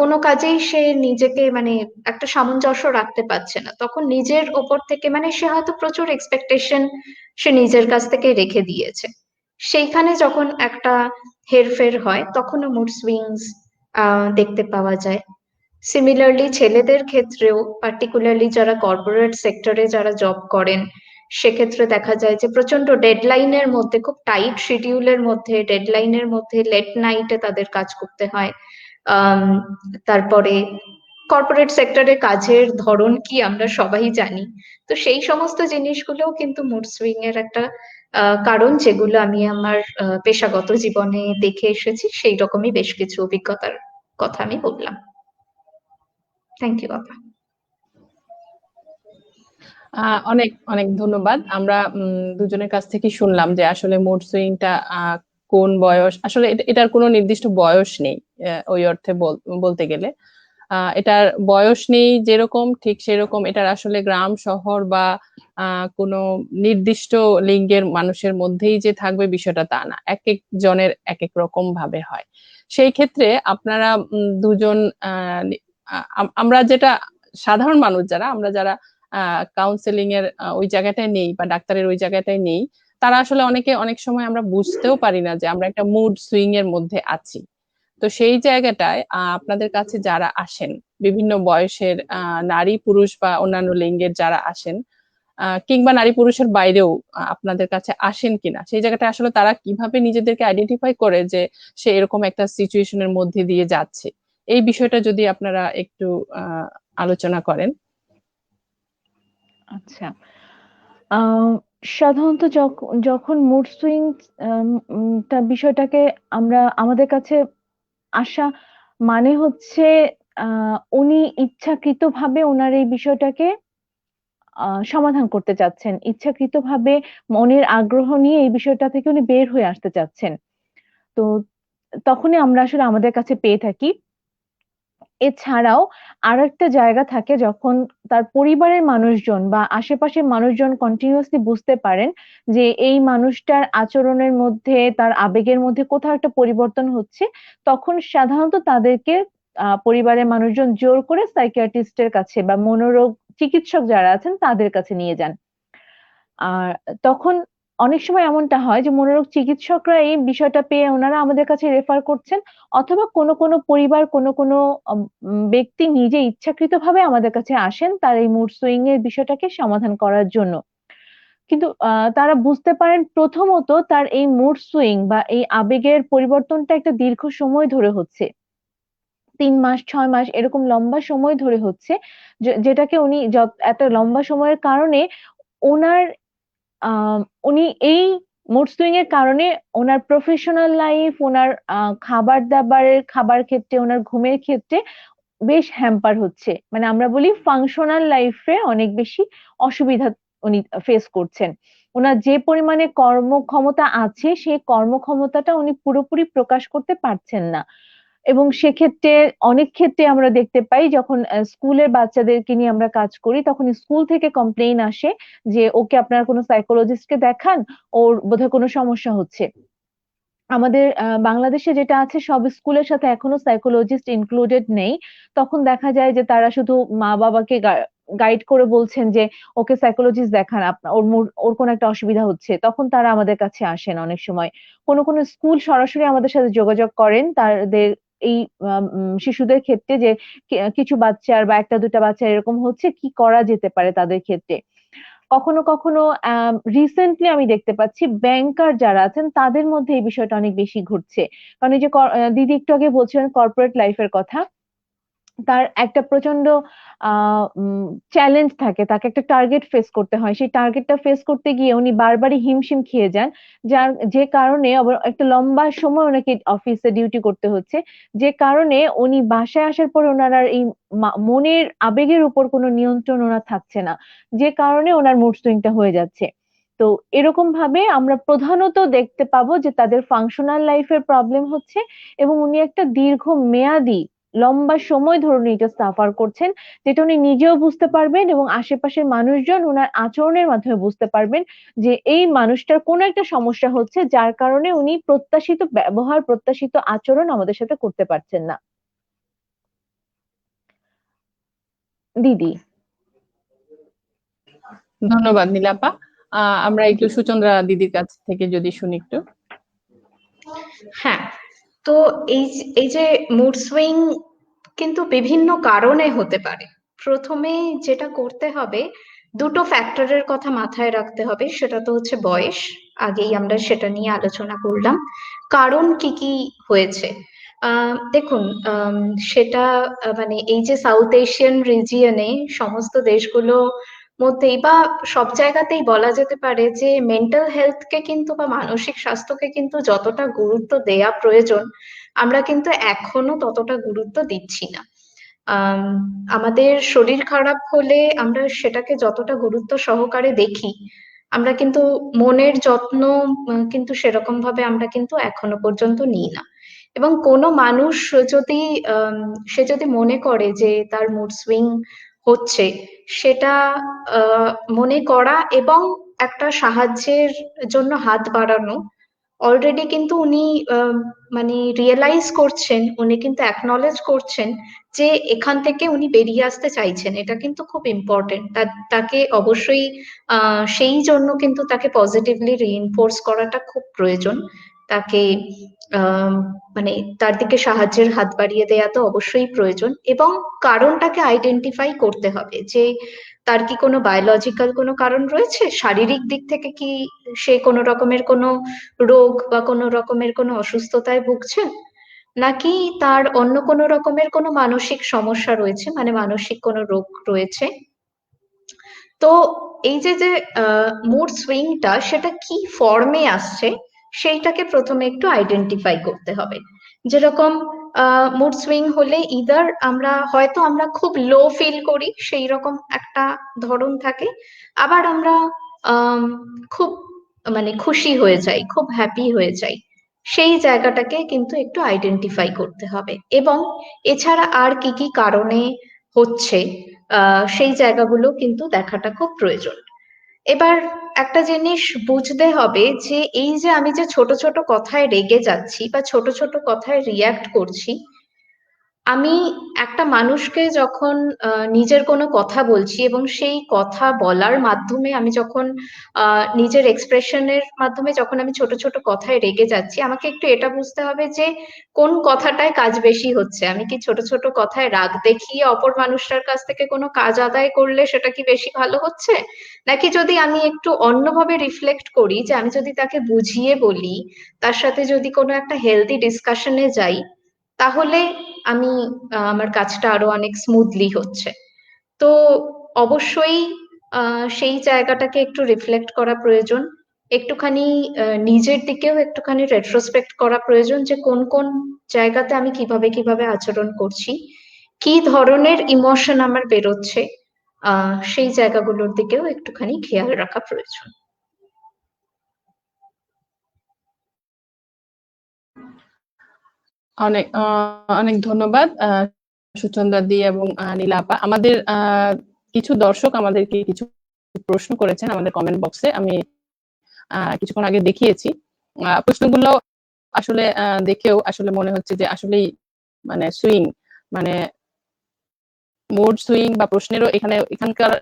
কোনো কাজেই সে নিজেকে মানে একটা সামঞ্জস্য রাখতে পারছে না, তখন নিজের ওপর থেকে মানে সে হয়তো প্রচুর এক্সপেকটেশন সে নিজের কাছ থেকে রেখে দিয়েছে। সেইখানে যখন একটা হেরফের হয় তখনও মুড সুইংস দেখতে পাওয়া যায়। সিমিলারলি ছেলেদের ক্ষেত্রেও, পার্টিকুলারলি যারা কর্পোরেট সেক্টরে যারা জব করেন, সেক্ষেত্রে দেখা যায় যে প্রচন্ড ডেডলাইনের মধ্যে, খুব টাইট শিডিউলের মধ্যে, ডেডলাইনের মধ্যে লেট নাইটে তাদের কাজ করতে হয়। আম, তারপরে কর্পোরেট সেক্টরে কাজের ধরন কি আমরা সবাই জানি। তো সেই সমস্ত জিনিসগুলোও কিন্তু মুড সুইং এর একটা কারণ, যেগুলো আমি আমার পেশাগত জীবনে দেখে এসেছি। সেই রকমই বেশ কিছু অভিজ্ঞতার কথা আমি বললাম। থ্যাংক ইউ আপা। অনেক অনেক ধন্যবাদ। আমরা দুজনের কাছ থেকে শুনলাম যে আসলে মুড সুইংটা কোন বয়স, আসলে এটার কোনো নির্দিষ্ট বয়স নেই। ওই অর্থে বলতে গেলে এটার বয়স নেই যেরকম, ঠিক সেরকম এটার আসলে গ্রাম শহর বা কোনো নির্দিষ্ট লিঙ্গের মানুষের মধ্যেই যে থাকবে বিষয়টা তা না, এক এক জনের এক এক রকম ভাবে হয়। সেই ক্ষেত্রে আপনারা দুজন আমরা যেটা সাধারণ মানুষ যারা, আমরা যারা কাউন্সেলিং এর ওই জায়গাটায় নেই বা ডাক্তারের ওই জায়গাটায় নেই, তারা আসলে অনেক সময় আমরা বুঝতেও পারি না যে আমরা একটা মুড সুইং এর মধ্যে আছি। তো সেই জায়গাটায় আপনাদের কাছে যারা আসেন, বিভিন্ন বয়সের নারী পুরুষ বা অন্যান্য লিঙ্গের যারা আসেন, কিংবা নারী পুরুষের বাইরেও আপনাদের কাছে আসেন কিনা, সেই জায়গাটা আসলে তারা কিভাবে নিজেদেরকে আইডেন্টিফাই করে যে সে এরকম একটা সিচুয়েশনের মধ্যে দিয়ে যাচ্ছে, এই বিষয়টা যদি আপনারা একটু আলোচনা করেন। আচ্ছা, সাধারণত যখন মুড সুইং বিষয়টাকে আমরা আমাদের কাছে আসা মানে হচ্ছে উনি ইচ্ছাকৃতভাবে ওনার এই বিষয়টাকে সমাধান করতে চাচ্ছেন, ইচ্ছাকৃতভাবে মনের আগ্রহ নিয়ে এই বিষয়টা থেকে উনি বের হয়ে আসতে চাচ্ছেন। তো তখনই আমরা আসলে আমাদের কাছে পেয়ে থাকি। এছাড়াও আরেকটা জায়গা থাকে যখন তার পরিবারের মানুষজন বা আশেপাশের মানুষজন কন্টিনিউয়াসলি বুঝতে পারেন যে এই মানুষটার আচরণের মধ্যে, তার আবেগের মধ্যে কোথাও একটা পরিবর্তন হচ্ছে, তখন সাধারণত তাদেরকে পরিবারের মানুষজন জোর করে সাইকিয়াট্রিস্ট এর কাছে বা মনোরোগ চিকিৎসক যারা আছেন তাদের কাছে নিয়ে যান। আর তখন অনেক সময় এমনটা হয় যে মনোরোগ চিকিৎসকরা এই বিষয়টা পেয়ে ওনারা আমাদের কাছে রেফার করছেন, অথবা কোনো পরিবার কোনো ব্যক্তি নিজে ইচ্ছাকৃতভাবে আমাদের কাছে আসেন তার এই মুড সুইং এর বিষয়টাকে সমাধান করার জন্য। কিন্তু তারা বুঝতে পারেন প্রথমত তার এই মুড সুইং বা এই আবেগের পরিবর্তনটা একটা দীর্ঘ সময় ধরে হচ্ছে। ৩ মাস, ৬ মাস এরকম লম্বা সময় ধরে হচ্ছে। যেটাকে উনি এত লম্বা সময়ের কারণে উনার আম উনি এই মুড সুইং এর কারণে উনার প্রফেশনাল লাইফ, উনার খাবার-দাবারের খাবার ক্ষেত্রে, উনার ঘুমের ক্ষেত্রে বেশ হ্যাম্পার হচ্ছে। মানে আমরা বলি ফাংশনাল লাইফ এ অনেক বেশি অসুবিধা উনি ফেস করছেন। উনার যে পরিমাণে কর্মক্ষমতা আছে, সেই কর্মক্ষমতাটা উনি পুরোপুরি প্রকাশ করতে পারছেন না। এবং সেক্ষেত্রে অনেক ক্ষেত্রে আমরা দেখতে পাই যখন স্কুলের বাচ্চাদেরকে নিয়ে আমরা কাজ করি, তখন স্কুল থেকে কমপ্লেইন আসে যে, "ওকে আপনারা কোনো সাইকোলজিস্ট কে দেখান, ওর বোধহয় কোনো সমস্যা হচ্ছে।" আমাদের বাংলাদেশে যেটা আছে সব স্কুলের সাথে এখনো সাইকোলজিস্ট ইনক্লুডেড নেই। তখন দেখা যায় যে তারা শুধু মা-বাবাকে গাইড করে বলছেন যে, "ওকে সাইকোলজিস্ট দেখান। ওর কোনো একটা অসুবিধা হচ্ছে।" তখন তারা আমাদের কাছে আসেন অনেক সময়। কোনো স্কুল সরাসরি আমাদের সাথে যোগাযোগ করেন তাদের এই শিশুদের ক্ষেত্রে যে কিছু বাচ্চার বা ১ টা ২ টা বাচ্চার এরকম হচ্ছে, কি করা যেতে পারে তাদের ক্ষেত্রে। কখনো রিসেন্টলি আমি দেখতে পাচ্ছি ব্যাংকার যারা আছেন তাদের মধ্যে এই বিষয়টা অনেক বেশি ঘটছে। কারণ এই যে দিদি একটু আগে বলছিলেন কর্পোরেট লাইফ এর কথা। তার একটা প্রচন্ড আ উম চ্যালেঞ্জ থাকে। তাকে একটা টার্গেট ফেস করতে হয়। সেই টার্গেটটা ফেস করতে গিয়ে উনি বারবারই হিমশিম খেয়ে যান। যে কারণে আবার একটা লম্বা সময় উনাকে অফিসে ডিউটি করতে হচ্ছে। যে কারণে উনি বাসায় আসার পরে উনার আর এই মনের আবেগের উপর কোনো নিয়ন্ত্রণ উনার থাকছে না। যে কারণে উনার মুড সুইং টা হয়ে যাচ্ছে। তো এরকম ভাবে আমরা প্রধানত দেখতে পাবো যে তাদের ফাংশনাল লাইফ এর প্রবলেম হচ্ছে এবং উনি একটা দীর্ঘমেয়াদী লম্বা সময় ধরে উনি এটা সাফার করছেন, যেটা উনি নিজেও বুঝতে পারবেন এবং আশেপাশের মানুষজন উনার আচরণের মাধ্যমে বুঝতে পারবেন যে এই মানুষটার কোনো একটা সমস্যা হচ্ছে যার কারণে উনি প্রত্যাশিত ব্যবহার, প্রত্যাশিত আচরণ আমাদের সাথে করতে পারছেন না। দিদি। ধন্যবাদ নীলাপা। আমরা একটু সুচন্দ্রা দিদির কাছ থেকে যদি শুনি একটু। হ্যাঁ, তো এই যে মুড সুইং কিন্তু বিভিন্ন কারণে হতে পারে। প্রথমে যেটা করতে হবে, দুটো ফ্যাক্টরের কথা মাথায় রাখতে হবে, সেটা তো হচ্ছে বয়স। আগেই আমরা সেটা নিয়ে আলোচনা করলাম। কারণ কি কি হয়েছে দেখুন, সেটা মানে এই যে সাউথ এশিয়ান রিজিয়নে সমস্ত দেশগুলো মধ্যেই বা সব জায়গাতেই বলা যেতে পারে যে মেন্টাল হেলথকে কিন্তু বা মানসিক স্বাস্থ্যকে কিন্তু যতটা গুরুত্ব দেয়া প্রয়োজন আমরা কিন্তু এখনো ততটা গুরুত্ব দিচ্ছি না। আমাদের শরীর খারাপ হলে আমরা সেটাকে যতটা গুরুত্ব সহকারে দেখি, আমরা কিন্তু মনের যত্ন কিন্তু সেরকম ভাবে আমরা কিন্তু এখনো পর্যন্ত নিই না। এবং কোনো মানুষ যদি সে যদি মনে করে যে তার মুড সুইং হচ্ছে, সেটা মনে করা এবং একটা সাহায্যের জন্য হাত বাড়ানো, অলরেডি কিন্তু উনি মানে রিয়েলাইজ করছেন, উনি কিন্তু অ্যাকনলেজ করছেন যে এখান থেকে উনি বেরিয়ে আসতে চাইছেন। এটা কিন্তু খুব ইম্পর্টেন্ট। তাকে অবশ্যই সেই জন্য কিন্তু তাকে পজিটিভলি রিইনফোর্স করাটা খুব প্রয়োজন। তাকে মানে তার দিকে সাহায্যের হাত বাড়িয়ে দেওয়া তো অবশ্যই প্রয়োজন এবং কারণটাকে আইডেন্টিফাই করতে হবে যে তার কি কোনো বায়োলজিক্যাল কোনো কারণ রয়েছে, শারীরিক দিক থেকে কি সে কোনো রকমের কোনো রোগ বা কোনো রকমের কোনো অসুস্থতায় ভুগছেন, নাকি তার অন্য কোনো রকমের কোনো মানসিক সমস্যা রয়েছে, মানে মানসিক কোনো রোগ রয়েছে। তো এই যে মুড সুইংটা সেটা কি ফর্মে আসছে সেইটাকে প্রথমে একটু আইডেন্টিফাই করতে হবে। যেরকম মুড সুইং হলে ইদার আমরা খুব লো ফিল করি, সেই রকম একটা ধরন থাকে, আবার আমরা আম, খুব মানে খুশি হয়ে যাই, খুব হ্যাপি হয়ে যাই। সেই জায়গাটাকে কিন্তু একটু আইডেন্টিফাই করতে হবে, এবং এছাড়া আর কি কি কারণে হচ্ছে সেই জায়গাগুলো কিন্তু দেখাটা খুব প্রয়োজন। এবার একটা জিনিস বুঝতে হবে যে এই যে আমি যে ছোট ছোট কথায় রেগে যাচ্ছি বা ছোট ছোট কথায় রিয়াক্ট করছি, আমি একটা মানুষকে যখন নিজের কোনো কথা বলছি এবং সেই কথা বলার মাধ্যমে আমি যখন নিজের এক্সপ্রেশনের মাধ্যমে যখন আমি ছোট ছোট কথায় রেগে যাচ্ছি, আমাকে একটু এটা বুঝতে হবে যে কোন কথাটায় কাজ বেশি হচ্ছে। আমি কি ছোট ছোট কথায় রাগ দেখিয়ে অপর মানুষটার কাছ থেকে কোনো কাজ আদায় করলে সেটা কি বেশি ভালো হচ্ছে, নাকি যদি আমি একটু অন্যভাবে রিফ্লেক্ট করি, যে আমি যদি তাকে বুঝিয়ে বলি, তার সাথে যদি কোনো একটা হেলদি ডিসকাশনে যাই, তাহলে আমি আমার কাজটা আরো অনেক স্মুথলি হচ্ছে। তো অবশ্যই সেই জায়গাটাকে একটু রিফ্লেক্ট করা প্রয়োজন, একটুখানি নিজের দিকেও একটুখানি রেট্রোস্পেক্ট করা প্রয়োজন, যে কোন কোন জায়গাতে আমি কিভাবে কিভাবে আচরণ করছি, কি ধরনের ইমোশন আমার বেরোচ্ছে, সেই জায়গাগুলোর দিকেও একটুখানি খেয়াল রাখা প্রয়োজন। অনেক অনেক ধন্যবাদ সুচন্দ্রা দি এবং নীলা আপা। আমাদের কিছু দর্শক আমাদেরকে কিছু প্রশ্ন করেছেন আমাদের কমেন্ট বক্সে, আমি কিছুক্ষণ আগে দেখিয়েছি। প্রশ্নগুলো আসলে দেখেও আসলে মনে হচ্ছে যে আসলেই মানে সুইং, মানে মুড সুইং বা প্রশ্নেরও এখানকার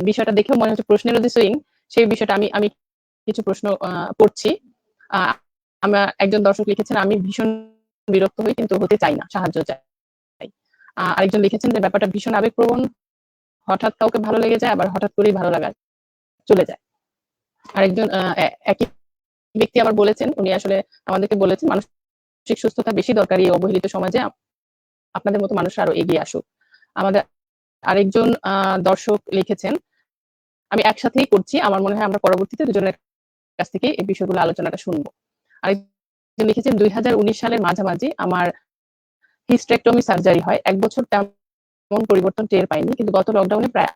বিষয়টা দেখেও মনে হচ্ছে প্রশ্নেরও যে সুইং, সেই বিষয়টা আমি আমি কিছু প্রশ্ন পড়ছি। আমার একজন দর্শক লিখেছেন, আমি ভীষণ বিরক্ত হই কিন্তু হতে চাই না, সাহায্য চাই। আরেকজন লিখেছেন যে ব্যাপারটা ভীষণ আবেগপ্রবণ, হঠাৎ কাউকে ভালো লেগে যায়, আবার হঠাৎ করেই ভালো লাগা চলে যায়। আরেকজন একই ব্যক্তি আবার বলেছেন, উনি আসলে আমাদেরকে বলেছেন মানসিক সুস্থতা বেশি দরকারি এই অবহেলিত সমাজে, আপনাদের মতো মানুষরা আরো এগিয়ে আসুক। আমাদের আরেকজন দর্শক লিখেছেন, আমি একসাথেই করছি, আমার মনে হয় আমরা পরবর্তীতে দুজনের কাছ থেকে এই বিষয়গুলো আলোচনাটা শুনবো। আরেকজন লিখেছেন 2019 সালের মাঝামাঝি আমার হিস্টেরেক্টমি সার্জারি হয়, 1 বছর তেমন পরিবর্তন টের পাইনি, কিন্তু গত লকডাউনে প্রায়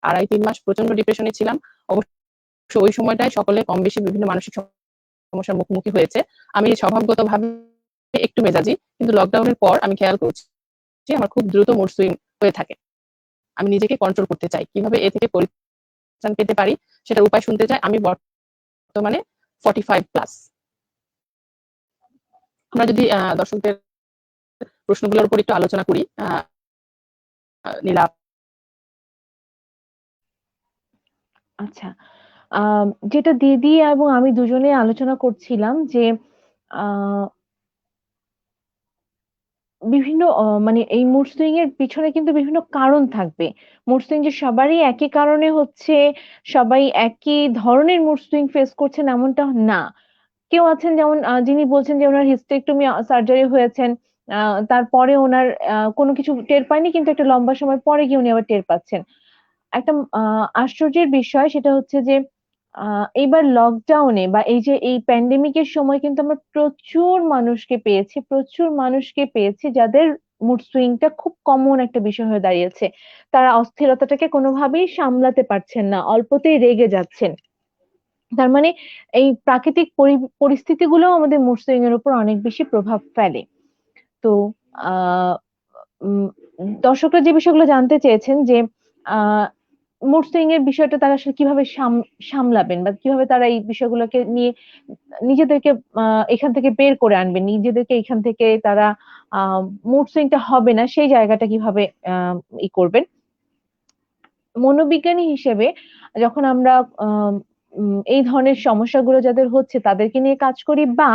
2.5-3 মাস প্রচন্ড ডিপ্রেশনে ছিলাম। অবশ্য ওই সময়টায় সকলে কম বেশি বিভিন্ন মানসিক সমস্যার মুখোমুখি হয়েছে। আমি স্বভাবগতভাবে একটু মেজাজি, কিন্তু লকডাউনের পর আমি খেয়াল করছি আমার খুব দ্রুত মুড সুইং হয়ে থাকে। আমি নিজেকে কন্ট্রোল করতে চাই, কিভাবে এ থেকে পরিত্রাণ পেতে পারি সেটার উপায় শুনতে চাই। আমি বর্তমানে 45+। আমরা যদি দর্শকদের প্রশ্নগুলোর উপর একটু আলোচনা করি, নীলা। আচ্ছা, যেটা দিদি এবং আমি দুজনে আলোচনা করছিলাম যে আহ বিভিন্ন মানে এই মুড সুইং এর পিছনে কিন্তু বিভিন্ন কারণ থাকবে। মুড সুইং যে সবারই একই কারণে হচ্ছে, সবাই একই ধরনের মুড সুইং ফেস করছেন এমনটা না। কেউ আছেন যেমন যিনি বলছেন যে ওনার হিস্টেরেক্টমি সার্জারি হয়েছেন, তারপরে ওনার কোনো কিছু টের পায়নি, কিন্তু একটা লম্বা সময় পরে গিয়ে উনি আবার টের পাচ্ছেন। একটা আশ্চর্যের বিষয় সেটা হচ্ছে যে এইবার লকডাউনে বা এই যে এই প্যান্ডেমিকের সময় কিন্তু আমরা প্রচুর মানুষকে পেয়েছি যাদের মুড সুইংটা খুব কমন একটা বিষয় হয়ে দাঁড়িয়েছে। তারা অস্থিরতাটাকে কোনোভাবেই সামলাতে পারছেন না, অল্পতেই রেগে যাচ্ছেন। তার মানে এই প্রাকৃতিক পরিস্থিতিগুলো আমাদের মুড সুইং এর উপর অনেক বেশি প্রভাব ফেলে। তো আহ উম, দর্শকরা যে বিষয়গুলো জানতে চেয়েছেন যে আহ মুড সুইং এর বিষয়টা তারা আসলে কিভাবে সামলাবেন বা কিভাবে তারা এই বিষয়গুলোকে নিয়ে নিজেদেরকে এখান থেকে বের করে আনবেন, নিজেদেরকে এখান থেকে তারা মুড সুইংটা হবে না সেই জায়গাটা কিভাবে করবেন। মনোবিজ্ঞানী হিসেবে যখন আমরা এই ধরনের সমস্যাগুলো যাদের হচ্ছে তাদেরকে নিয়ে কাজ করি, বা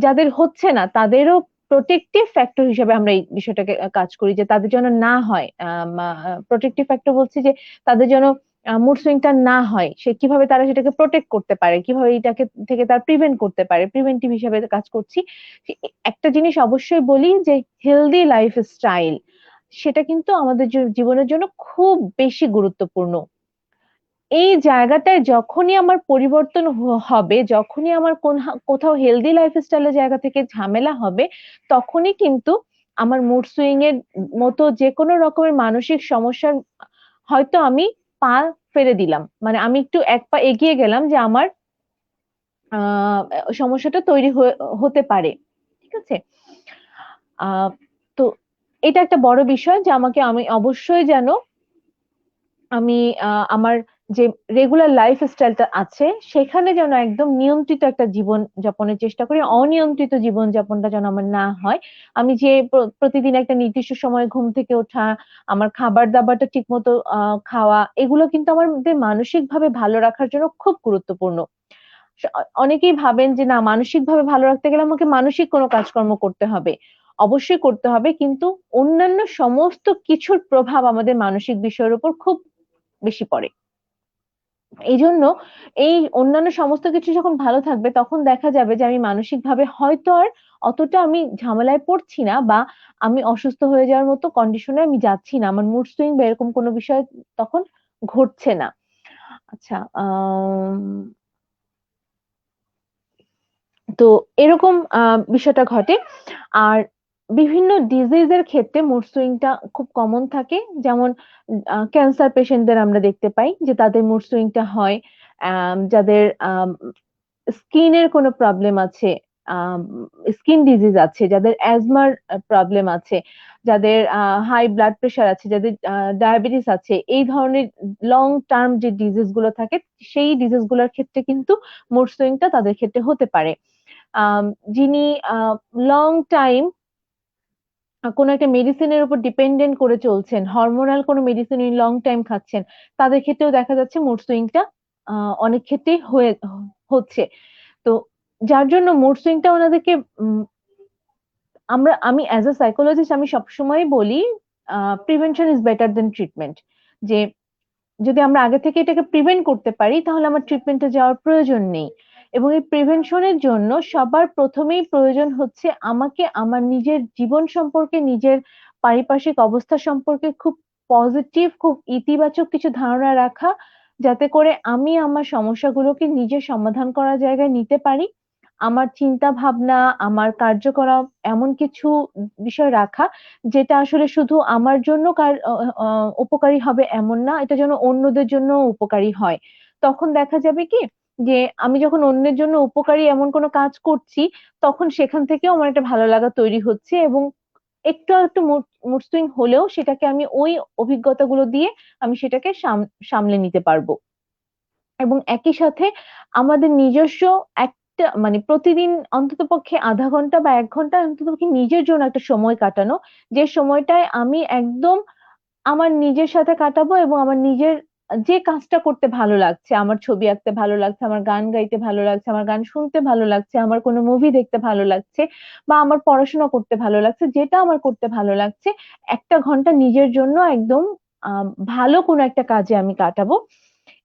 যাদের হচ্ছে না তাদেরও প্রোটেক্টিভ ফ্যাক্টর হিসেবে আমরা এই বিষয়টাকে কাজ করি, যে তাদের যেন না হয়। প্রোটেক্টিভ ফ্যাক্টর বলছি যে তাদের যেন মুড সুইংটা না হয়, সে কিভাবে তারা সেটাকে প্রোটেক্ট করতে পারে, কিভাবে এটাকে থেকে তার প্রিভেন্ট করতে পারে, প্রিভেন্টিভ হিসেবে কাজ করছি। একটা জিনিস অবশ্যই বলি যে হেলদি লাইফ স্টাইল, সেটা কিন্তু আমাদের জীবনের জন্য খুব বেশি গুরুত্বপূর্ণ। এই জায়গাটায় যখনই আমার পরিবর্তন হবে, যখনই আমার কোথাও হেলদি লাইফস্টাইলের জায়গা থেকে ঝামেলা হবে, তখনই কিন্তু আমার মুড সুইং এর মতো যে কোনো রকমের মানসিক সমস্যার হয়তো আমি পা ফেলে দিলাম, মানে আমি একটু এক পা এগিয়ে গেলাম যে আমার আহ সমস্যাটা তৈরি হতে পারে। ঠিক আছে। আহ তো এটা একটা বড় বিষয় যে আমি অবশ্যই যেন আমি আমার যে রেগুলার লাইফ স্টাইলটা আছে সেখানে যেন একদম নিয়ন্ত্রিত একটা জীবন যাপনের চেষ্টা করি, অনিয়ন্ত্রিত জীবন যাপনটা যেন আমার না হয়। আমি যে প্রতিদিন একটা নির্দিষ্ট সময়ে ঘুম থেকে ওঠা, আমার খাবার দাবারটা ঠিক মতো খাওয়া, এগুলো কিন্তু আমাদের মানসিক ভাবে ভালো রাখার জন্য খুব গুরুত্বপূর্ণ। অনেকেই ভাবেন যে না, মানসিক ভাবে ভালো রাখতে গেলে আমাকে মানসিক কোনো কাজকর্ম করতে হবে। অবশ্যই করতে হবে, কিন্তু অন্যান্য সমস্ত কিছুর প্রভাব আমাদের মানসিক বিষয়ের উপর খুব বেশি পড়ে। এইজন্য এই অন্যান্য সমস্ত কিছু যখন ভালো থাকবে তখন দেখা যাবে যে আমি মানসিকভাবে হয়তো আর অতটা আমি ঝামেলায় পড়ছি না, বা আমি অসুস্থ হয়ে যাওয়ার মতো কন্ডিশনে আমি যাচ্ছি না। আমার মুড সুইং বা এরকম কোনো বিষয় তখন ঘটছে না। আচ্ছা, তো এরকম বিষয়টা ঘটে। আর বিভিন্ন ডিজিজের ক্ষেত্রে মুড সুইংটা খুব কমন থাকে। যেমন ক্যান্সার পেশেন্টদের আমরা দেখতে পাই যে তাদের মুড সুইংটা হয়। যাদের স্কিনের কোনো প্রবলেম আছে, স্কিন ডিজিজ আছে, যাদের অ্যাজমার প্রবলেম আছে, যাদের হাই ব্লাড প্রেশার আছে, যাদের ডায়াবেটিস আছে, এই ধরনের লং টার্ম যে ডিজিজ গুলো থাকে সেই ডিজিজ গুলোর ক্ষেত্রে কিন্তু মুড সুইংটা তাদের ক্ষেত্রে হতে পারে। যিনি লং টাইম কোনো একটা মেডিসিনের উপর ডিপেন্ডেন্ট করে চলছেন, হরমোনাল কোনো মেডিসিন লং টাইম খাচ্ছেন, তাদের ক্ষেত্রেও দেখা যাচ্ছে মুড সুইংটা অনেক ক্ষেত্রেই হচ্ছে। তো যার জন্য মুড সুইংটা ওনাদেরকে আমি অ্যাজ আ সাইকোলজিস্ট আমি সবসময় বলি prevention is better then treatment. যে যদি আমরা আগে থেকে এটাকে প্রিভেন্ট করতে পারি তাহলে আমার ট্রিটমেন্টে যাওয়ার প্রয়োজন নেই। এবং এই প্রিভেনশনের জন্য সবার প্রথমেই প্রয়োজন হচ্ছে আমাকে আমার নিজের জীবন সম্পর্কে, নিজের পারিপার্শ্বিক অবস্থা সম্পর্কে খুব পজিটিভ, খুব ইতিবাচক কিছু ধারণা রাখা, যাতে করে আমি আমার সমস্যাগুলোকে নিজে সমাধান করার জায়গায় নিতে পারি। আমার চিন্তা ভাবনা, আমার কার্যকলাপ এমন কিছু বিষয় রাখা যেটা আসলে শুধু আমার জন্য উপকারী হবে এমন না, এটা যেন অন্যদের জন্য উপকারী হয়। তখন দেখা যাবে কি যে আমি যখন অন্যের জন্য উপকারী এমন কোনো কাজ করছি, তখন সেখান থেকেও আমার একটা ভালো লাগা তৈরি হচ্ছে, এবং একটু মুড সুইং হলেও সেটাকে আমি ওই অভিজ্ঞতাগুলো দিয়ে আমি সেটাকে সামলে নিতে পারবো। এবং একই সাথে আমাদের নিজস্ব একটা মানে প্রতিদিন অন্ততপক্ষে ০.৫ ঘন্টা বা ১ ঘন্টা অন্ততপক্ষে নিজের জন্য একটা সময় কাটানো, যে সময়টায় আমি একদম আমার নিজের সাথে কাটাবো এবং আমার নিজের যে কাজটা করতে ভালো লাগছে, আমার ছবি আঁকতে ভালো লাগছে, আমার গান গাইতে ভালো লাগছে, আমার গান শুনতে ভালো লাগছে, আমার কোনো মুভি দেখতে ভালো লাগছে, বা আমার পড়াশোনা করতে ভালো লাগছে, যেটা আমার করতে ভালো লাগছে, ১টা ঘন্টা নিজের জন্য একদম ভালো কোনো একটা কাজে আমি কাটাবো।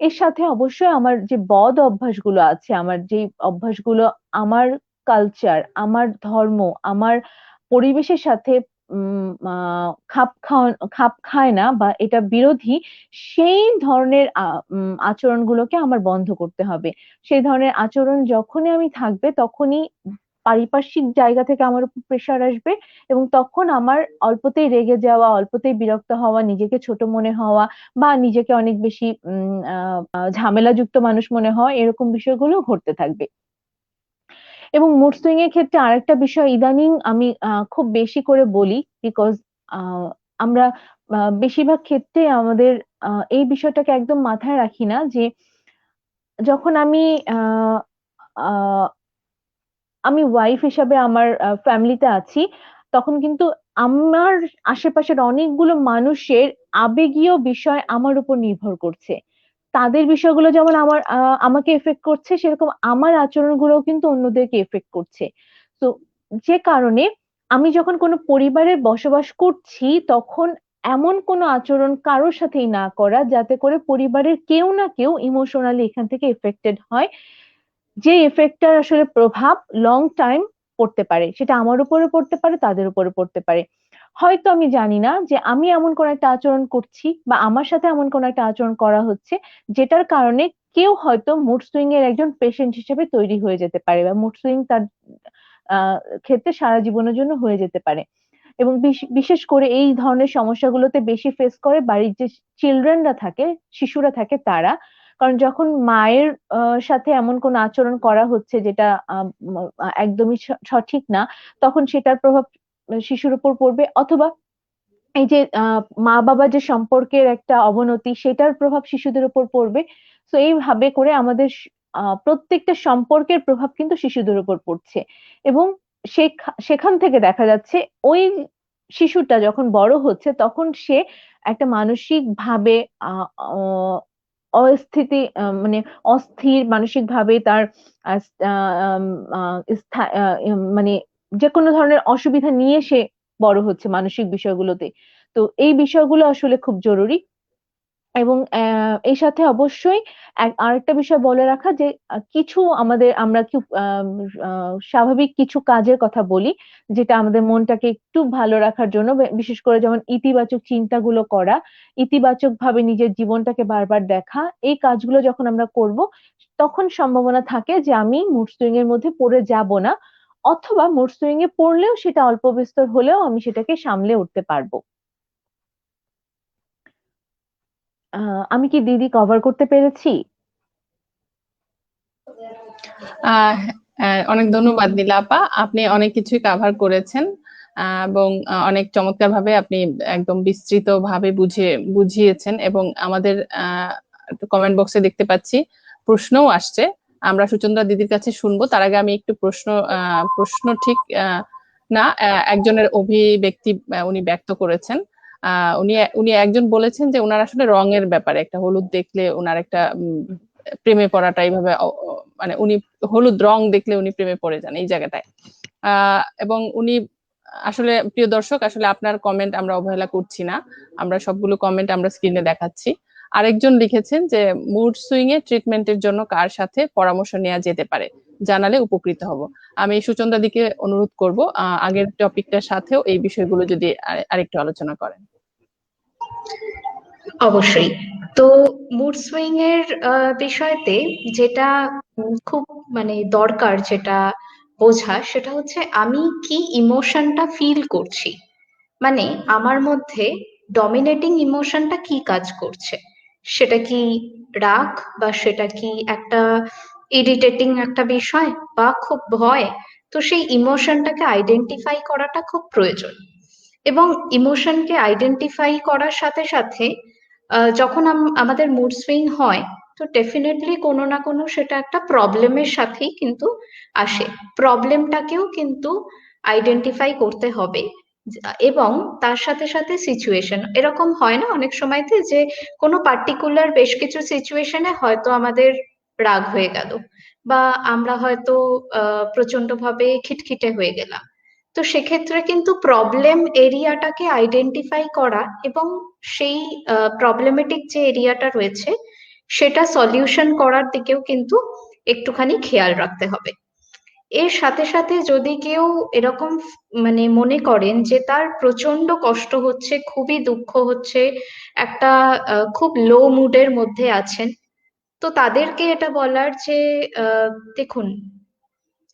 এর সাথে অবশ্যই আমার যে বদ অভ্যাসগুলো আছে, আমার যে অভ্যাসগুলো আমার কালচার, আমার ধর্ম, আমার পরিবেশের সাথে খাপ খায় না বা এটা বিরোধী, সেই ধরনের আচরণগুলোকে আমার বন্ধ করতে হবে। সেই ধরনের আচরণ যখনই আমি থাকবে তখনই পারিপার্শ্বিক জায়গা থেকে আমার উপর প্রেশার আসবে, এবং তখন আমার অল্পতেই রেগে যাওয়া, অল্পতেই বিরক্ত হওয়া, নিজেকে ছোট মনে হওয়া, বা নিজেকে অনেক বেশি ঝামেলাযুক্ত মানুষ মনে হওয়া, এরকম বিষয়গুলো ঘটতে থাকবে। এবং মুড সুইং এর ক্ষেত্রে আরেকটা বিষয় ইদানিং আমি খুব বেশি করে বলি, বিকজ আমরা বেশিরভাগ ক্ষেত্রে আমাদের এই বিষয়টাকে একদম মাথায় রাখি না যে যখন আহ আহ আমি ওয়াইফ হিসাবে আমার ফ্যামিলিতে আছি, তখন কিন্তু আমার আশেপাশের অনেকগুলো মানুষের আবেগীয় বিষয় আমার উপর নির্ভর করছে। তাদের বিষয়গুলো যেমন আমাকে এফেক্ট করছে, সেরকম আমার আচরণগুলোও কিন্তু অন্যদেরকে এফেক্ট করছে। তো যে কারণে আমি যখন কোনো পরিবারে বসবাস করছি, তখন এমন কোনো আচরণ কারোর সাথেই না করা যাতে করে পরিবারের কেউ না কেউ ইমোশনালি এখান থেকে এফেক্টেড হয়, যে এফেক্টটার আসলে প্রভাব লং টাইম পড়তে পারে, সেটা আমার উপরে পড়তে পারে, তাদের উপরে পড়তে পারে। হয়তো আমি জানি না যে আমি এমন কোন একটা আচরণ করছি বা আমার সাথে এমন কোন একটা আচরণ করা হচ্ছে যেটার কারণে কেউ হয়তো মুড সুইং এর একজন পেশেন্ট হিসেবে তৈরি হয়ে যেতে পারে, বা মুড সুইং তার আহ ক্ষেত্রে সারা জীবনের জন্য হয়ে যেতে পারে। এবং বিশেষ করে এই ধরনের সমস্যাগুলোতে বেশি ফেস করে বাড়ির যে চিলড্রেনরা থাকে, শিশুরা থাকে তারা। কারণ যখন মায়ের সাথে এমন কোন আচরণ করা হচ্ছে যেটা একদমই সঠিক না, তখন সেটার প্রভাব শিশুর উপর পড়বে, অথবা এই যে মা বাবা যে সম্পর্কের একটা অবনতি সেটার প্রভাব শিশুদের উপর পড়বে। তো এইভাবে করে আমাদের প্রত্যেকটা সম্পর্কের প্রভাব কিন্তু শিশুদের উপর পড়ছে। এবং সেখান থেকে দেখা যাচ্ছে ওই শিশুটা যখন বড় হচ্ছে তখন সে একটা মানসিক ভাবে অস্থিতি, মানে অস্থির মানসিক ভাবে তার আহ, আহ, আহ, মানে যে কোনো ধরনের অসুবিধা নিয়ে সে বড় হচ্ছে মানসিক বিষয়গুলোতে। তো এই বিষয়গুলো আসলে খুব জরুরি। এবং এর সাথে অবশ্যই আরেকটা বিষয় বলে রাখা যে কিছু আমরা খুব স্বাভাবিক কিছু কাজের কথা বলি যেটা আমাদের মনটাকে একটু ভালো রাখার জন্য, বিশেষ করে যেমন ইতিবাচক চিন্তাগুলো করা, ইতিবাচক ভাবে নিজের জীবনটাকে বারবার দেখা। এই কাজগুলো যখন আমরা করব তখন সম্ভাবনা থাকে যে আমি মুড সুইং এর মধ্যে পড়ে যাব না, অথবা মুড সুইং এ পড়লেও সেটা অল্প বিস্তর হলেও আমি সেটাকে সামলে উঠতে পারবো। আমি কি দিদি কভার করতে পেরেছি? অনেক ধন্যবাদ নীলা আপা, আপনি অনেক কিছুই কাভার করেছেন এবং অনেক চমৎকার ভাবে আপনি একদম বিস্তৃত ভাবে বুঝিয়েছেন। এবং আমাদের কমেন্ট বক্সে দেখতে পাচ্ছি প্রশ্নও আসছে, আমরা সুচন্দ্রা দিদির কাছে শুনবো। তার আগে আমি একটু প্রশ্ন ঠিক না, একজনের অভিব্যক্তি উনি ব্যক্ত করেছেন। উনি উনি একজন বলেছেন যে উনার আসলে রঙের ব্যাপারে, একটা হলুদ দেখলে উনার একটা প্রেমে পড়াটা এইভাবে মানে উনি হলুদ রং দেখলে উনি প্রেমে পড়ে যান এই জায়গাটায়। এবং উনি আসলে, প্রিয় দর্শক, আসলে আপনার কমেন্ট আমরা অবহেলা করছি না, আমরা সবগুলো কমেন্ট আমরা স্ক্রিনে দেখাচ্ছি। আরেকজন লিখেছেন যে মুড সুইং এ ট্রিটমেন্টের জন্য কার সাথে পরামর্শ নেওয়া যেতে পারে, জানালে উপকৃত হব। আমি সুচন্দ্রা দিকে অনুরোধ করব আগের টপিকটার সাথেও এই বিষয়গুলো যদি আরেকটু আলোচনা করেন। অবশ্যই। তো মুড সুইং এর বিষয়তে যেটা খুব মানে দরকার যেটা বোঝা, সেটা হচ্ছে আমি কি ইমোশনটা ফিল করছি, মানে আমার মধ্যে ডমিনেটিং ইমোশনটা কি কাজ করছে। সেটা কি রাগ, বা সেটা কি একটা ইরিটেটিং একটা বিষয়, বা খুব ভয়। তো সেই ইমোশনটাকে আইডেন্টিফাই করাটা খুব প্রয়োজন। এবং ইমোশনকে আইডেন্টিফাই করার সাথে সাথে যখন আমাদের মুড সুইং হয়, তো ডেফিনেটলি কোনো না কোনো সেটা একটা প্রবলেমের সাথেই কিন্তু আসে। প্রবলেমটাকেও কিন্তু আইডেন্টিফাই করতে হবে। এবং তার সাথে সাথে সিচুয়েশন, এরকম হয় না অনেক সময়তে যে কোনো পার্টিকুলার বেশ কিছু সিচুয়েশনে হয়তো আমাদের রাগ হয়ে গেল, বা আমরা হয়তো প্রচন্ড ভাবে খিটখিটে হয়ে গেলাম। তো সেক্ষেত্রে কিন্তু প্রবলেম এরিয়াটাকে আইডেন্টিফাই করা এবং সেই প্রবলেমেটিক যে এরিয়াটা রয়েছে সেটা সলিউশন করার দিকেও কিন্তু একটুখানি খেয়াল রাখতে হবে। এর সাথে সাথে যদি কেউ এরকম মানে মনে করেন যে তার প্রচন্ড কষ্ট হচ্ছে, খুবই দুঃখ হচ্ছে, একটা খুব লো মুডের মধ্যে আছেন, তো তাদেরকে এটা বলার যে দেখুন,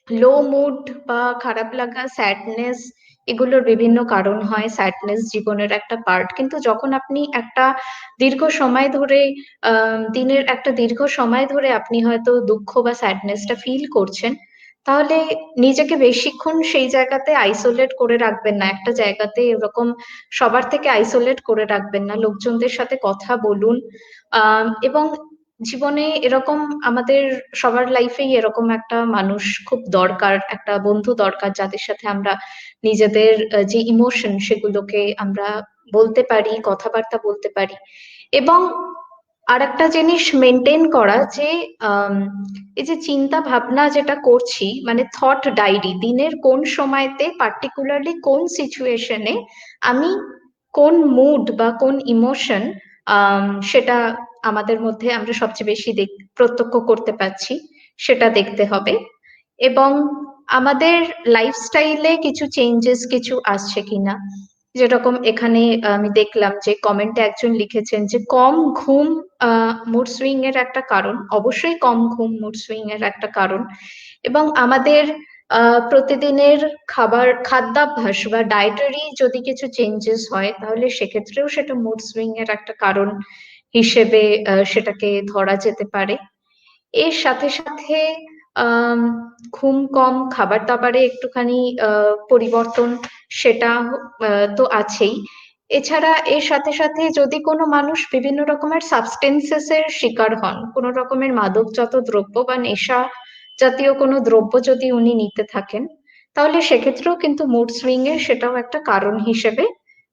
লো মুড বা খারাপ লাগা, স্যাডনেস, এগুলোর বিভিন্ন কারণ হয়। স্যাডনেস জীবনের একটা পার্ট, কিন্তু যখন আপনি একটা দীর্ঘ সময় ধরে দিনের একটা দীর্ঘ সময় ধরে আপনি হয়তো দুঃখ বা স্যাডনেসটা ফিল করছেন, তাহলে নিজেকে বেশিক্ষণ সেই জায়গাতে আইসোলেট করে রাখবেন না, একটা জায়গাতে এরকম সবার থেকে আইসোলেট করে রাখবেন না, লোকজনদের সাথে কথা বলুন। এবং জীবনে এরকম আমাদের সবার লাইফেই এরকম একটা মানুষ খুব দরকার, একটা বন্ধু দরকার, যাদের সাথে আমরা নিজেদের যে ইমোশন সেগুলোকে আমরা বলতে পারি, কথাবার্তা বলতে পারি। এবং আরেকটা জিনিস মেনটেন করা যে এই যে চিন্তা ভাবনা যেটা করছি, মানে থট ডায়েরি, দিনের কোন সময়তে পার্টিকুলারলি কোন সিচুয়েশনে আমি কোন মুড বা কোন ইমোশন সেটা আমাদের মধ্যে আমরা সবচেয়ে বেশি প্রত্যক্ষ করতে পারছি, সেটা দেখতে হবে। এবং আমাদের লাইফস্টাইলে কিছু চেঞ্জেস কিছু আসছে কিনা, যেরকম এখানে আমি দেখলাম যে কমেন্টে একজন লিখেছেন যে কম ঘুম মুড সুইং এর একটা কারণ। অবশ্যই কম ঘুম মুড সুইং এর একটা কারণ, এবং আমাদের প্রতিদিনের খাদ্যাভ্যাস বা ডায়েটারি যদি কিছু চেঞ্জেস হয় তাহলে সেক্ষেত্রেও সেটা মুড সুইং এর একটা কারণ হিসেবে সেটাকে ধরা যেতে পারে। এর সাথে সাথে আম, ঘুম কম, খাবার দাবারে একটুখানি পরিবর্তন, সেটা তো আছেই। এছাড়া এর সাথে সাথে যদি কোনো মানুষ বিভিন্ন রকমের সাবস্টেন্সেস এর শিকার হন, কোনো রকমের মাদকজাত দ্রব্য বা নেশা জাতীয় কোনো দ্রব্য যদি উনি নিতে থাকেন, তাহলে সেক্ষেত্রেও কিন্তু মুড সুইং এর সেটাও একটা কারণ হিসেবে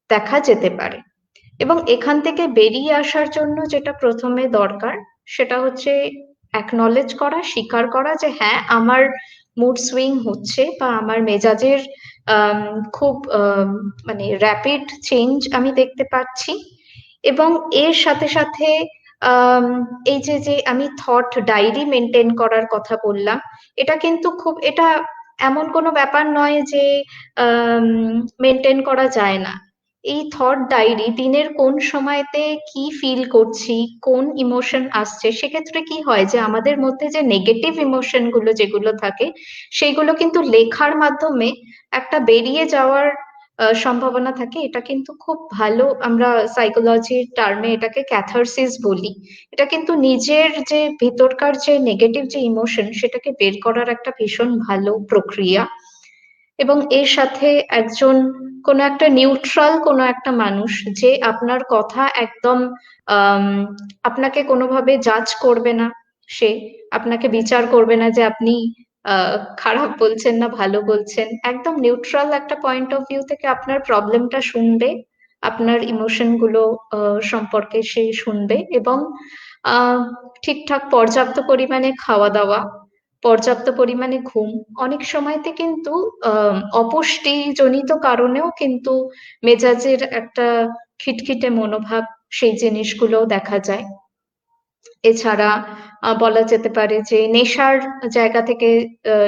দেখা যেতে পারে। এবং এখান থেকে বেরিয়ে আসার জন্য যেটা প্রথমে দরকার সেটা হচ্ছে অ্যাকনলেজ করা, স্বীকার করা যে হ্যাঁ আমার মুড সুইং হচ্ছে বা আমার মেজাজের খুব মানে র্যাপিড চেঞ্জ আমি দেখতে পাচ্ছি। এবং এর সাথে সাথে আম, এই যে যে আমি থট ডায়েরি মেনটেন করার কথা বললাম, এটা কিন্তু এটা এমন কোনো ব্যাপার নয় যে মেনটেন করা যায় না। এই থট ডায়েরি দিনের কোন সময়তে কি ফিল করছি, কোন ইমোশন আসছে, সেক্ষেত্রে কি হয় যে আমাদের মধ্যে যে নেগেটিভ ইমোশন গুলো যেগুলো থাকে সেইগুলো কিন্তু লেখার মাধ্যমে একটা বেরিয়ে যাওয়ার সম্ভাবনা থাকে। এটা কিন্তু খুব ভালো, আমরা সাইকোলজির টার্মে এটাকে ক্যাথারসিস বলি। এটা কিন্তু নিজের যে ভিতরকার যে নেগেটিভ যে ইমোশন সেটাকে বের করার একটা ভীষণ ভালো প্রক্রিয়া। এবং এর সাথে একজন কোনো একটা নিউট্রাল কোনো একটা মানুষ যে আপনার কথা একদম আম, আপনাকে কোনোভাবে জাজ করবে না, সে আপনাকে বিচার করবে না যে আপনি খারাপ বলছেন না ভালো বলছেন, একদম নিউট্রাল একটা পয়েন্ট অফ ভিউ থেকে আপনার প্রবলেমটা শুনবে, আপনার ইমোশন গুলো সম্পর্কে সে শুনবে। এবং আহ ঠিকঠাক পর্যাপ্ত পরিমাণে খাওয়া দাওয়া, পর্যাপ্ত পরিমাণে ঘুম, অনেক সময়তে কিন্তু অপুষ্টি জনিত কারণেও কিন্তু মেজাজের একটা খিটখিটে মনোভাব, সেই জিনিসগুলো দেখা যায়। এছাড়া বলা যেতে পারে যে নেশার জায়গা থেকে,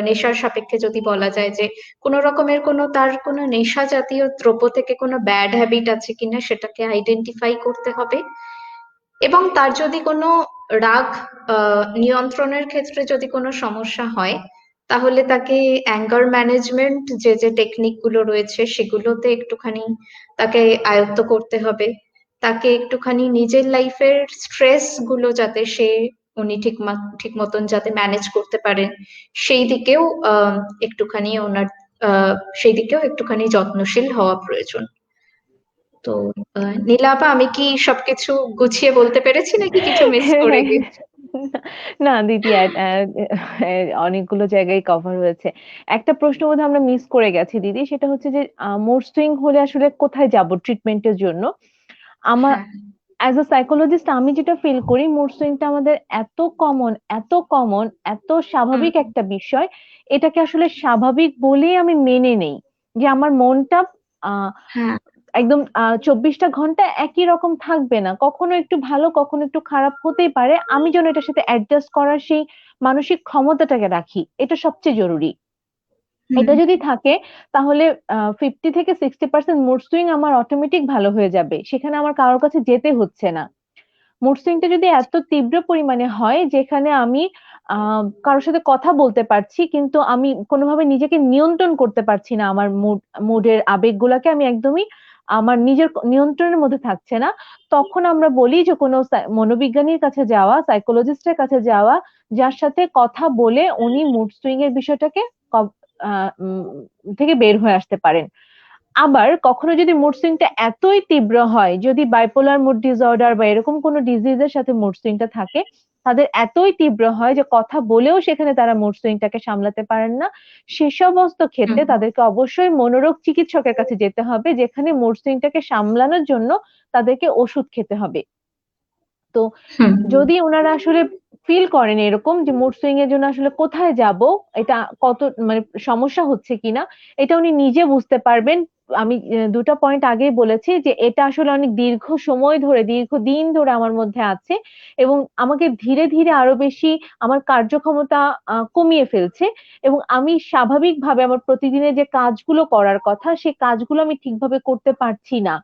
নেশার সাপেক্ষে যদি বলা যায় যে কোনো রকমের তার কোনো নেশা জাতীয় দ্রব্য থেকে কোনো ব্যাড হ্যাবিট আছে কিনা সেটাকে আইডেন্টিফাই করতে হবে। এবং তার যদি কোনো রাগ নিয়ন্ত্রণের ক্ষেত্রে যদি কোনো সমস্যা হয়, তাহলে তাকে অ্যাঙ্গার ম্যানেজমেন্ট যে যে টেকনিক গুলো রয়েছে সেগুলোতে একটুখানি তাকে আয়ত্ত করতে হবে। তাকে একটুখানি নিজের লাইফের স্ট্রেস গুলো যাতে উনি ঠিক মতন যাতে ম্যানেজ করতে পারেন, সেই দিকেও একটুখানি ওনার সেই দিকেও একটুখানি যত্নশীল হওয়া প্রয়োজন। তো নীলাপা, আমি কি সবকিছু গুছিয়ে বলতে পেরেছি নাকি কিছু মিস করে গেছি? না দিদি, অনেকগুলো জায়গায় কভার হয়েছে। একটা প্রশ্ন বোধহয় আমরা মিস করে গেছি দিদি, সেটা হচ্ছে যে মুড সুইং হলে আসলে কোথায় যাব ট্রিটমেন্টের জন্য। আমার হ্যাঁ। অ্যাজ আ সাইকোলজিস্ট আমি যেটা ফিল করি, মুড সুইংটা আমাদের এত কমন, এত কমন, এত হুম। স্বাভাবিক একটা বিষয়, এটাকে আসলে স্বাভাবিক বলেই আমি মেনে নেই যে আমার মনটা আহ হ্যাঁ। একদম 24টা ঘন্টা একই রকম থাকবে না, কখনো একটু ভালো কখনো একটু খারাপ হতেই পারে। আমি যেন এটার সাথে অ্যাডজাস্ট করার সেই মানসিক ক্ষমতাটাকে রাখি, এটা সবচেয়ে জরুরি। হুম। এটা যদি থাকে তাহলে 50 থেকে 60% মুড সুইং আমার অটোমেটিক ভালো হয়ে যাবে, সেখানে আমার কারোর কাছে যেতে হচ্ছে না। মুড সুইংটা যদি এত তীব্র পরিমাণে হয় যেখানে আমি কারোর সাথে কথা বলতে পারছি কিন্তু আমি কোনোভাবে নিজেকে নিয়ন্ত্রণ করতে পারছি না, আমার মুডের আবেগগুলাকে আমি একদমই আমার নিজের নিয়ন্ত্রণের মধ্যে থাকছে না, তখন আমরা বলি যে কোনো মনোবিজ্ঞানীর কাছে যাওয়া, সাইকোলজিস্টের কাছে যাওয়া, যার সাথে কথা বলে উনি মুড সুইং এর বিষয়টাকে থেকে বের হয়ে আসতে পারেন। আবার কখনো যদি মুড সুইংটা এতই তীব্র হয়, যদি বাইপোলার মুড ডিসঅর্ডার বা এরকম কোনো ডিজিজের সাথে মুড সুইংটা থাকে, তাদের এতই তীব্র হয় যে কথা বলেও সেখানে তারা মুড সুইংটাকে সামলাতে পারেন না, সে সমস্ত ক্ষেত্রে হুম। তাদেরকে অবশ্যই মনোরোগ চিকিৎসকের কাছে যেতে হবে, যেখানে মুড সুইংটাকে সামলানোর জন্য তাদেরকে ওষুধ খেতে হবে। তো হুম। যদি ওনারা আসলে ফিল করেন এরকম যে মুড সুইং এর জন্য আসলে কোথায় যাব, এটা কত মানে সমস্যা হচ্ছে কিনা, এটা উনি নিজে বুঝতে পারবেন আমি দুটো পয়েন্ট আগেই বলেছি যে এটা আসলে অনেক দীর্ঘ সময় ধরে, দীর্ঘদিন ধরে আমার মধ্যে আছে এবং আমাকে ধীরে ধীরে আরো বেশি আমার কার্যক্ষমতা কমিয়ে ফেলছে এবং আমি স্বাভাবিকভাবে আমার প্রতিদিনের যে কাজগুলো করার কথা সেই কাজগুলো আমি ঠিকভাবে করতে পারছি না।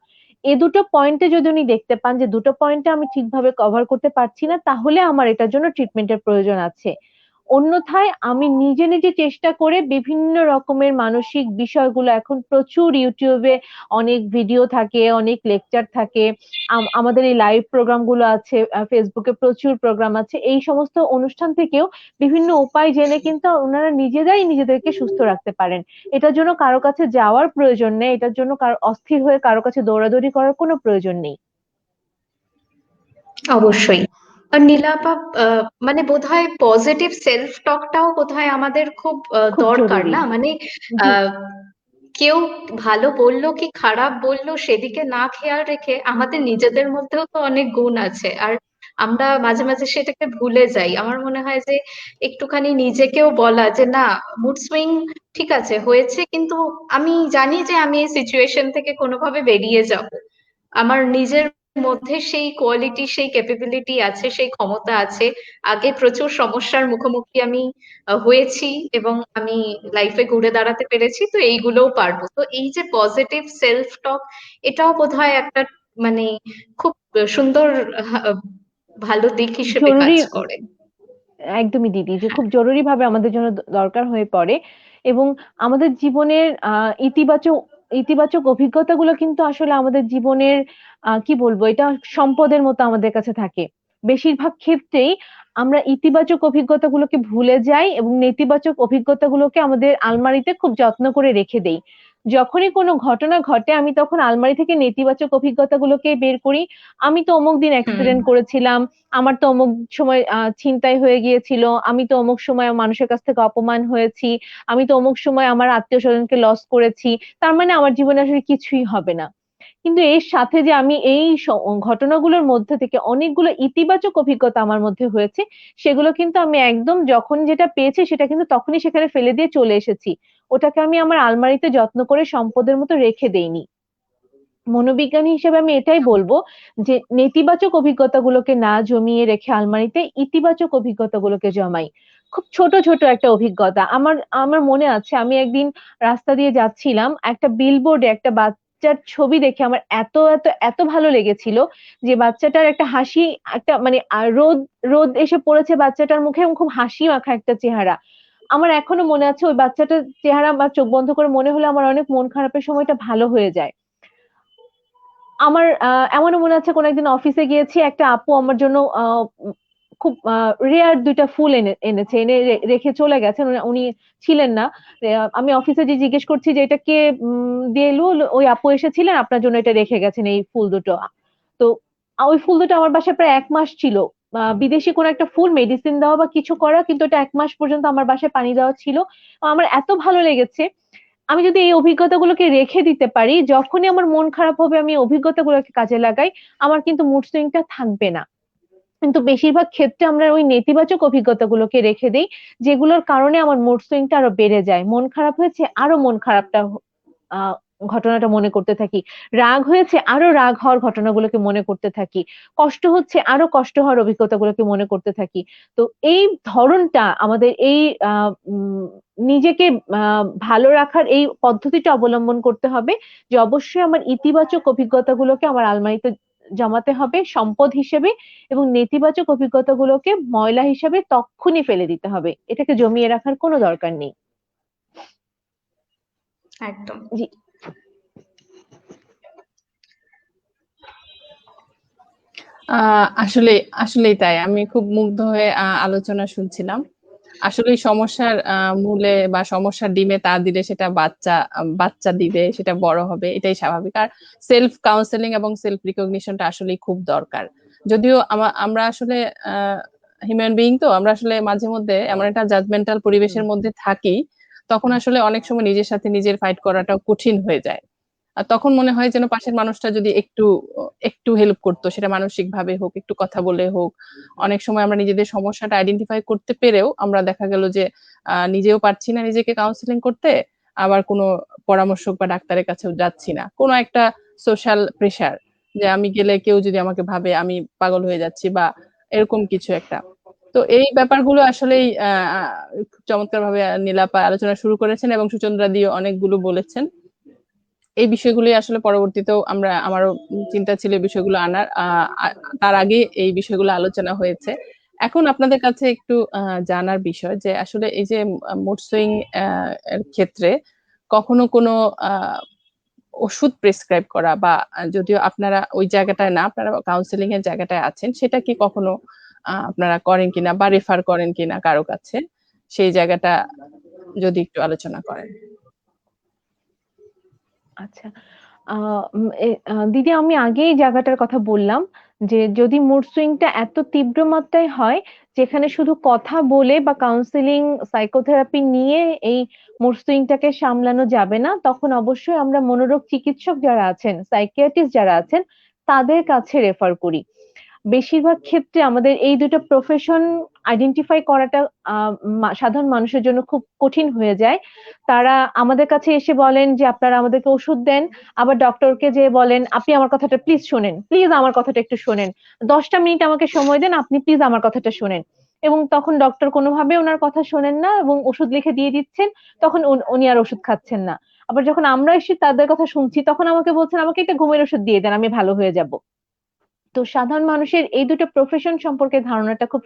এ দুটো পয়েন্টে যদি উনি দেখতে পান যে দুটো পয়েন্টে আমি ঠিকভাবে কভার করতে পারছি না, তাহলে আমার এটার জন্য ট্রিটমেন্টের প্রয়োজন আছে। অন্যথায় আমি নিজে নিজে চেষ্টা করে বিভিন্ন রকমের মানসিক বিষয়গুলো, এখন প্রচুর ইউটিউবে অনেক ভিডিও থাকে, অনেক লেকচার থাকে, আমাদের এই লাইভ প্রোগ্রাম গুলো আছে, ফেসবুকে প্রচুর প্রোগ্রাম আছে, এই সমস্ত অনুষ্ঠান থেকেও বিভিন্ন উপায় জেনে কিন্তু ওনারা নিজেরাই নিজেদেরকে সুস্থ রাখতে পারেন। এটার জন্য কারো কাছে যাওয়ার প্রয়োজন নেই, এটার জন্য কারো অস্থির হয়ে কারো কাছে দৌড়াদৌড়ি করার কোনো প্রয়োজন নেই। অবশ্যই। আর নীলাপা, মানে বোধহয় পজিটিভ সেলফ টকটাও বোধহয় আমাদের খুব খুব দরকার, জরুরি। না? মানে জি। আহ কেউ ভালো বললো কি খারাপ বললো সেদিকে না খেয়াল রেখে আমাদের নিজেদের মধ্যেও তো অনেক গুণ আছে, আর আমরা মাঝে মাঝে সেটাকে ভুলে যাই। আমার মনে হয় যে একটুখানি নিজেকেও বলা যে না, মুড সুইং ঠিক আছে হয়েছে, কিন্তু আমি জানি যে আমি এই সিচুয়েশন থেকে কোনোভাবে বেরিয়ে যাব। আমার নিজের মধ্যে সেই কোয়ালিটি, সেই ক্যাপাবিলিটি আছে, সেই ক্ষমতা আছে। আগে প্রচুর সমস্যার মুখোমুখি আমি হয়েছি এবং আমি লাইফে ঘুরে দাঁড়াতে পেরেছি, তো এইগুলোও পারবো। তো এই যে পজিটিভ সেলফ টক, এটাও বোধহয় একটা মানে খুব সুন্দর আহ, ভালো দিক হিসেবে কাজ জরুরি, করে। একদমই দিদি, যে খুব জরুরি ভাবে আমাদের জন্য দরকার হয়ে পড়ে এবং আমাদের জীবনের ইতিবাচক ইতিবাচক অভিজ্ঞতাগুলো কিন্তু আসলে আমাদের জীবনের কি বলবো, এটা সম্পদের মতো আমাদের কাছে থাকে। বেশিরভাগ ক্ষেত্রেই আমরা ইতিবাচক অভিজ্ঞতাগুলোকে ভুলে যাই এবং নেতিবাচক অভিজ্ঞতাগুলোকে আমাদের আলমারিতে খুব যত্ন করে রেখে দেই। যখনই কোনো ঘটনা ঘটে আমি তখন আলমারি থেকে নেতিবাচক অভিজ্ঞতাগুলোকে বের করি। আমি তো অমুক দিন হুম। অ্যাক্সিডেন্ট করেছিলাম, আমার তো অমুক সময় ছিনতাই হয়ে গিয়েছিল, আমি তো অমুক সময় মানুষের কাছ থেকে অপমান হয়েছি, আমি তো অমুক সময় আমার আত্মীয় স্বজনকে লস করেছি, তার মানে আমার জীবনে আসলে কিছুই হবে না। কিন্তু এর সাথে যে আমি এই ঘটনাগুলোর মধ্যে থেকে অনেকগুলো ইতিবাচক অভিজ্ঞতা আমার মধ্যে হয়েছে, সেগুলো কিন্তু আমি একদম যখন যেটা পেয়েছি সেটা কিন্তু তখনই সেখানে ফেলে দিয়ে চলে এসেছি। ওটাকে আমি আমার আলমারিতে যত্ন করে সম্পদের মতো রেখে দেইনি। মনোবিজ্ঞানী হিসেবে আমি এটাই বলবো যে নেতিবাচক অভিজ্ঞতাগুলোকে না জমিয়ে রেখে আলমারিতে ইতিবাচক অভিজ্ঞতাগুলোকে জমাই। খুব ছোট ছোট একটা অভিজ্ঞতা আমার আমার মনে আছে, আমি একদিন রাস্তা দিয়ে যাচ্ছিলাম, একটা বিলবোর্ডে একটা বাচ্চার ছবি দেখে আমার এত এত এত ভালো লেগেছিল যে বাচ্চাটার একটা হাসি, একটা মানে রোদ রোদ এসে পড়েছে বাচ্চাটার মুখে এবং খুব হাসি মাখা একটা চেহারা। আমার এখনো মনে আছে ওই বাচ্চাটার চেহারা, আমার চোখ বন্ধ করে মনে হলে আমার অনেক মন খারাপের সময়টা ভালো হয়ে যায়। আমার এমনও মনে আছে কোন একদিন অফিসে গিয়েছি, একটা আপু আমার জন্য খুব রেয়ার দুইটা ফুল এনেছে, এনে রেখে চলে গেছেন, উনি ছিলেন না। আমি অফিসে যে জিজ্ঞেস করছি যে এটা কে দিয়ে এলো, ওই আপু এসেছিলেন, আপনার জন্য এটা রেখে গেছেন এই ফুল দুটো। তো ওই ফুল দুটো আমার বাসায় প্রায় 1 মাস ছিল। বিদেশি কোন একটা ফুল, মেডিসিন দেওয়া বা কিছু করা, কিন্তু এটা 1 মাস পর্যন্ত আমার বাসায় পানি দেওয়া ছিল। আমার এত ভালো লেগেছে। আমি যদি এই অভিজ্ঞতাগুলোকে রেখে দিতে পারি, যখনই আমার মন খারাপ হবে আমি অভিজ্ঞতাগুলোকে কাজে লাগাই, আমার কিন্তু মুড সুইংটা থাকবে না। কিন্তু বেশিরভাগ ক্ষেত্রে আমরা ওই নেতিবাচক অভিজ্ঞতাগুলোকে রেখে দেই, যেগুলোর কারণে আমার মুড সুইংটা আরো বেড়ে যায়। মন খারাপ হয়েছে, আরো মন খারাপটা আহ ঘটনাটা মনে করতে থাকি। রাগ হয়েছে, আরো রাগ হওয়ার ঘটনাগুলোকে মনে করতে থাকি। কষ্ট হচ্ছে, আরো কষ্ট হওয়ার অভিজ্ঞতাগুলোকে মনে করতে থাকি। তো এই ধরনটা আমাদের এই নিজেকে ভালো রাখার এই পদ্ধতিটা অবলম্বন করতে হবে যে অবশ্যই আমার ইতিবাচক অভিজ্ঞতাগুলোকে আমার আলমারিতে জমাতে হবে সম্পদ হিসেবে এবং নেতিবাচক অভিজ্ঞতাগুলোকে ময়লা হিসেবে তক্ষুনি ফেলে দিতে হবে। এটাকে জমিয়ে রাখার কোনো দরকার নেই। একদম। জি। আসলে আসলেই তাই। আমি খুব মুগ্ধ হয়ে আলোচনা শুনছিলাম। আসলে সমস্যার মূলে বা সমস্যার ডিমে তা দিলে সেটা বাচ্চা দিবে, সেটা বড় হবে, এটাই স্বাভাবিক। আর সেলফ কাউন্সেলিং এবং সেলফ রিকগনিশনটা আসলেই খুব দরকার। যদিও আমরা আসলে হিউম্যান বিইং, তো আমরা আসলে মাঝে মধ্যে এমন একটা জাজমেন্টাল পরিবেশের মধ্যে থাকি, তখন আসলে অনেক সময় নিজের সাথে নিজের ফাইট করাটাও কঠিন হয়ে যায়। আর তখন মনে হয় যেন পাশের মানুষটা যদি একটু একটু হেল্প করতো, সেটা মানসিক ভাবে হোক, একটু কথা বলে হোক। অনেক সময় আমরা নিজেদের সমস্যাটা আইডেন্টিফাই করতে পেরেও আমরা দেখা গেল যে নিজেও পারছি না নিজেকে কাউন্সিলিং করতে, আবার কোনো পরামর্শক বা ডাক্তারের কাছেও যাচ্ছি না। কোনো একটা সোশ্যাল প্রেশার যে আমি গেলে কেউ যদি আমাকে ভাবে আমি পাগল হয়ে যাচ্ছি বা এরকম কিছু একটা। তো এই ব্যাপারগুলো আসলেই খুব চমৎকারভাবে নীলাপা আলোচনা শুরু করেছেন এবং সুচন্দ্রা দিও অনেকগুলো বলেছেন। এই বিষয়গুলি আসলে পরবর্তীতেও আমারও চিন্তা ছিল এই বিষয়গুলো আনার। তার আগে এই বিষয়গুলো আলোচনা হয়েছে। এখন আপনাদের কাছে একটু জানার বিষয় যে আসলে এই যে মুড সুইং এর ক্ষেত্রে কখনো কোনো আ ওষুধ প্রেসক্রাইব করা বা যদিও আপনারা ওই জায়গাটায় না, আপনারা কাউন্সেলিং এর জায়গাটায় আছেন, সেটা কি কখনো আপনারা করেন কিনা বা রেফার করেন কিনা কারো কাছে? সেই জায়গাটা যদি একটু আলোচনা করেন। আচ্ছা। আ উম এ আ দিদি আমি আগেই এই জায়গাটার কথা বললাম যে যদি মুড সুইংটা এত তীব্র মাত্রায় হয় যেখানে শুধু কথা বলে বা কাউন্সেলিং, সাইকোথেরাপি নিয়ে এই মুড সুইংটাকে সামলানো যাবে না, তখন অবশ্যই আমরা মনোরোগ চিকিৎসক যারা আছেন, সাইকিয়াট্রিস্ট যারা আছেন তাদের কাছে রেফার করি। বেশিরভাগ ক্ষেত্রে আমাদের এই ২ টা প্রফেশন আইডেন্টিফাই করাটা আ সাধারণ মানুষের জন্য খুব কঠিন হয়ে যায়। তারা আমাদের কাছে এসে বলেন যে, "আপনারা আমাদেরকে ওষুধ দেন।" আবার ডক্টরকে যেয়ে বলেন, "আপনি আমার কথাটা প্লিজ শোনেন। প্লিজ আমার কথাটা একটু শোনেন। ১০ টা মিনিট আমাকে সময় দেন। আপনি প্লিজ আমার কথাটা শোনেন।" এবং তখন ডক্টর কোনভাবে উনার কথা শোনেন না এবং ওষুধ লিখে দিয়ে দিচ্ছেন। তখন উনি আর ওষুধ খাচ্ছেন না। আবার যখন আমরা এসে তাদের কথা শুনছি, তখন আমাকে বলছেন, "আমাকে একটা ঘুমের ওষুধ দিয়ে দেন। আমি ভালো হয়ে যাব।" তো সাধারণ মানুষের এই ২ টা প্রফেশন সম্পর্কে ধারণাটা খুব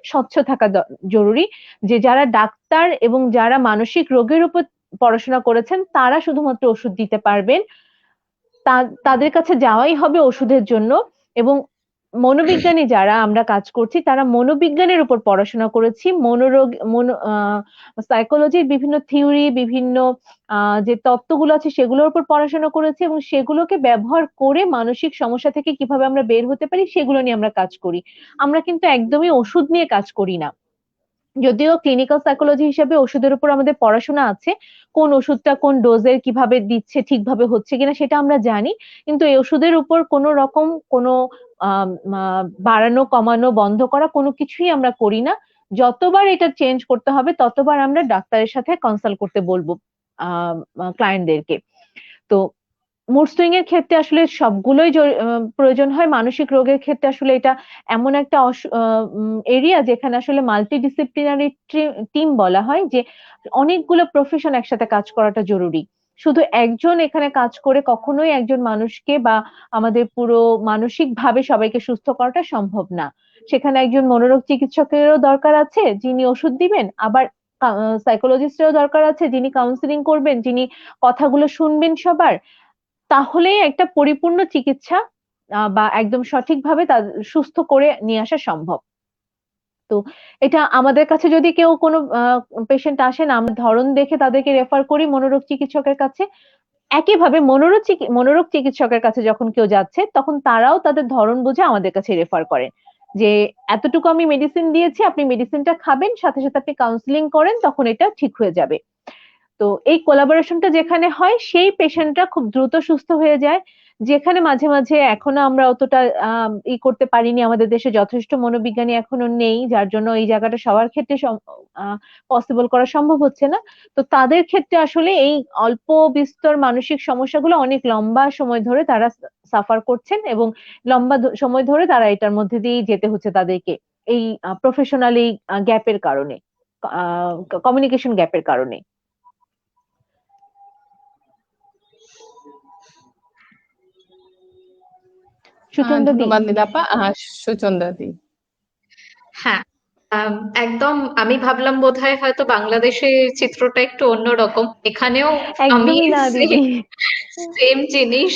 স্বচ্ছ থাকা জরুরি। যে যারা ডাক্তার এবং যারা মানসিক রোগের উপর পড়াশোনা করেছেন তারা শুধুমাত্র ওষুধ দিতে পারবেন। তাদের কাছে যাওয়াই হবে ওষুধের জন্য এবং মনোবিজ্ঞানী যারা আমরা কাজ করছি তারা মনোবিজ্ঞানের উপর পড়াশোনা করেছি। মনোরোগ মনো আ সাইকোলজির বিভিন্ন থিওরি, বিভিন্ন আ যে তত্ত্বগুলো আছে সেগুলোর উপর পড়াশোনা করেছি এবং সেগুলোকে ব্যবহার করে মানসিক সমস্যা থেকে কিভাবে আমরা বের হতে পারি সেগুলো নিয়ে আমরা কাজ করি। আমরা কিন্তু একদমই ওষুধ নিয়ে কাজ করি না। যদিও ক্লিনিক্যাল সাইকোলজি হিসেবে ওষুধের উপর আমাদের পড়াশোনা আছে। কোন ওষুধটা কোন ডোজে কিভাবে দিচ্ছে, ঠিকভাবে হচ্ছে কিনা সেটা আমরা জানি। কিন্তু এই ওষুধের উপর কোন রকম কোন আম মা বাড়ানো, কমানো, বন্ধ করা কোন কিছুই আমরা করি না। যতবার এটা চেঞ্জ করতে হবে ততবার আমরা ডাক্তারের সাথে কনসাল্ট করতে বলব আ ক্লায়েন্টদেরকে। তো মুড সুইং এর ক্ষেত্রে আসলে সবগুলোই প্রয়োজন হয়। মানসিক রোগের ক্ষেত্রে আসলে এটা এমন একটা এরিয়া যেখানে আসলে মাল্টিডিসিপ্লিনারি টিম বলা হয় যে অনেকগুলো প্রফেশন একসাথে কাজ করাটা জরুরি। শুধু একজন এখানে কাজ করে কখনোই একজন মানুষকে বা আমাদের পুরো মানসিকভাবে সবাইকে সুস্থ করাটা সম্ভব না। সেখানে একজন মনোরোগ চিকিৎসকেরও দরকার আছে যিনি ওষুধ দিবেন। আবার সাইকোলজিস্টেরও দরকার আছে যিনি কাউন্সেলিং করবেন, যিনি কথাগুলো শুনবেন সবার। তাহলেই একটা পরিপূর্ণ চিকিৎসা বা একদম সঠিকভাবে সুস্থ করে নিয়ে আসা সম্ভব। তো এটা আমাদের কাছে যদি কেউ কোনো পেশেন্ট আসেন, আমরা ধরন দেখে তাদেরকে রেফার করি মনোরোগ চিকিৎসকের কাছে। একইভাবে মনোরোগ চিকিৎসকের কাছে যখন কেউ যাচ্ছে, তখন তারাও তাদের ধরন বুঝে আমাদের কাছে রেফার করেন। যে এতটুকু আমি মেডিসিন দিয়েছি, আপনি মেডিসিনটা খাবেন, সাথে, সাথে আপনি কাউন্সেলিং করেন, তখন এটা ঠিক হয়ে যাবে। তো এই কোলাবোরেশনটা যেখানে হয় সেই পেশেন্টরা খুব দ্রুত সুস্থ হয়ে যায়। যেখানে মাঝে, মাঝে এখনো আমরা অতটা করতে পারিনি। আমাদের দেশে যথেষ্ট মনোবিজ্ঞানী এখনো নেই। যার জন্য এই জায়গাটা সবার ক্ষেত্রে আ পসিবল করা সম্ভব হচ্ছে না। তো তাদের ক্ষেত্রে আসলে এই অল্প বিস্তর মানসিক সমস্যাগুলো অনেক লম্বা সময় ধরে তারা সাফার করছেন এবং লম্বা সময় ধরে তারা এটার মধ্যে দিয়েই যেতে হচ্ছে তাদেরকে। এই প্রফেশনাল এই গ্যাপের কারণে। আ কমিউনিকেশন গ্যাপের কারণে। সুচন্দা দি। ধন্যবাদ নীলাপা। সুচন্দ্রা দি। হ্যাঁ, আম একদম আমি ভাবলাম বোধহয় হয়তো বাংলাদেশের চিত্রটা একটু অন্যরকম। এখানেও আমি একদমই না দিদি। সেম জিনিস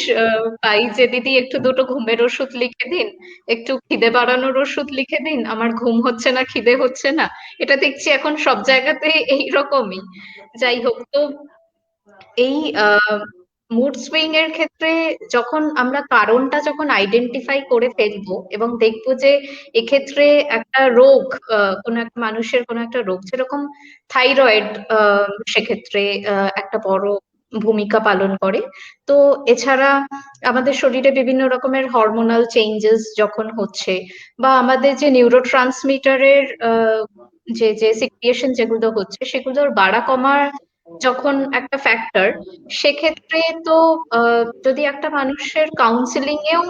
পাই যে দিদি একটু দুটো ঘুমের ওষুধ লিখে দিন, একটু খিদে বাড়ানোর ওষুধ লিখে দিন। আমার ঘুম হচ্ছে না, খিদে হচ্ছে না। এটা দেখছি এখন সব জায়গাতে এইরকমই। যাই হোক, তো এই মুড সুইং এর ক্ষেত্রে যখন আমরা কারণটা যখন আইডেন্টিফাই করে ফেলবো এবং দেখবো যে এক্ষেত্রে একটা রোগ, কোনো একটা মানুষের কোনো একটা রোগ, যেরকম থাইরয়েড, সেক্ষেত্রে একটা বড় ভূমিকা পালন করে। তো এছাড়া আমাদের শরীরে বিভিন্ন রকমের হরমোনাল চেঞ্জেস যখন হচ্ছে বা আমাদের যে নিউরো ট্রান্সমিটারের যে যে সিক্রিয়েশন যেগুলো হচ্ছে সেগুলোর বাড়া কমার যখন একটা ফ্যাক্টর, সেক্ষেত্রে তো যদি একটা মানুষের কাউন্সিলিং এও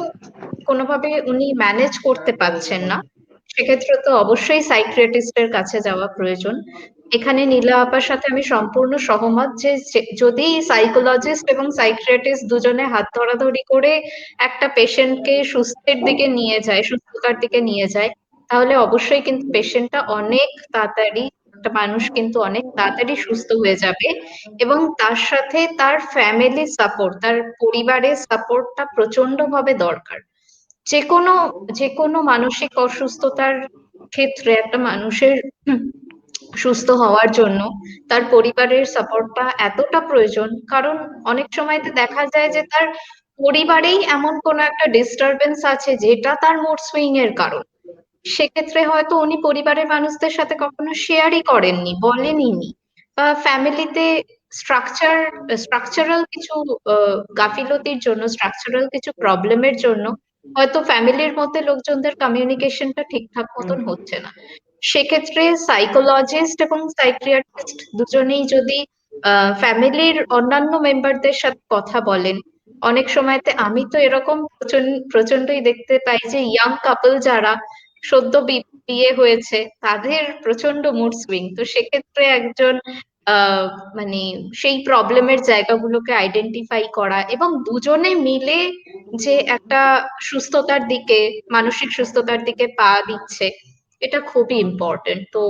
কোনোভাবে উনি ম্যানেজ করতে পারছেন না, সেক্ষেত্রে তো অবশ্যই সাইকিয়াট্রিস্টের কাছে যাওয়া প্রয়োজন। এখানে নীলা আপার সাথে আমি সম্পূর্ণ সহমত যে যদি সাইকোলজিস্ট এবং সাইকিয়াট্রিস্ট দুজনে হাত ধরাধরি করে একটা পেশেন্টকে সুস্থের দিকে নিয়ে যায়, সুস্থতার দিকে নিয়ে যায়, তাহলে অবশ্যই কিন্তু পেশেন্টটা অনেক তাড়াতাড়ি, একটা মানুষ কিন্তু অনেক তাড়াতাড়ি সুস্থ হয়ে যাবে। এবং তার সাথে তার ফ্যামিলি সাপোর্ট, তার পরিবারের সাপোর্টটা প্রচন্ড ভাবে দরকার। যেকোনো যেকোনো মানসিক অসুস্থতার ক্ষেত্রে একটা মানুষের সুস্থ হওয়ার জন্য তার পরিবারের সাপোর্টটা এতটা প্রয়োজন, কারণ অনেক সময়তে দেখা যায় যে তার পরিবারেই এমন কোনো একটা ডিস্টারবেন্স আছে যেটা তার মুড সুইং এর কারণ। সেক্ষেত্রে হয়তো উনি পরিবারের মানুষদের সাথে কখনো শেয়ারই করেননি, বলেনই নি, বা ফ্যামিলিতে স্ট্রাকচারাল কিছু গাফিলতির জন্য, স্ট্রাকচারাল কিছু প্রবলেমের জন্য হয়তো ফ্যামিলির মধ্যে লোকজনদের কমিউনিকেশনটা ঠিকঠাক মতন হচ্ছে না। সেক্ষেত্রে সাইকোলজিস্ট এবং সাইকিয়াট্রিস্ট দুজনেই যদি ফ্যামিলির অন্যান্য মেম্বারদের সাথে কথা বলেন, অনেক সময়তে আমি তো এরকম প্রচন্ডই দেখতে পাই যে ইয়াং কাপল যারা সদ্য বিয়ে হয়েছে তাদের প্রচন্ড মুড সুইং, তো সেক্ষেত্রে একজন আহ মানে সেই প্রবলেমের জায়গাগুলোকে আইডেন্টিফাই করা এবং দুজনে মিলে যে একটা সুস্থতার দিকে, মানসিক সুস্থতার দিকে পা দিচ্ছে, এটা খুবই ইম্পর্টেন্ট। তো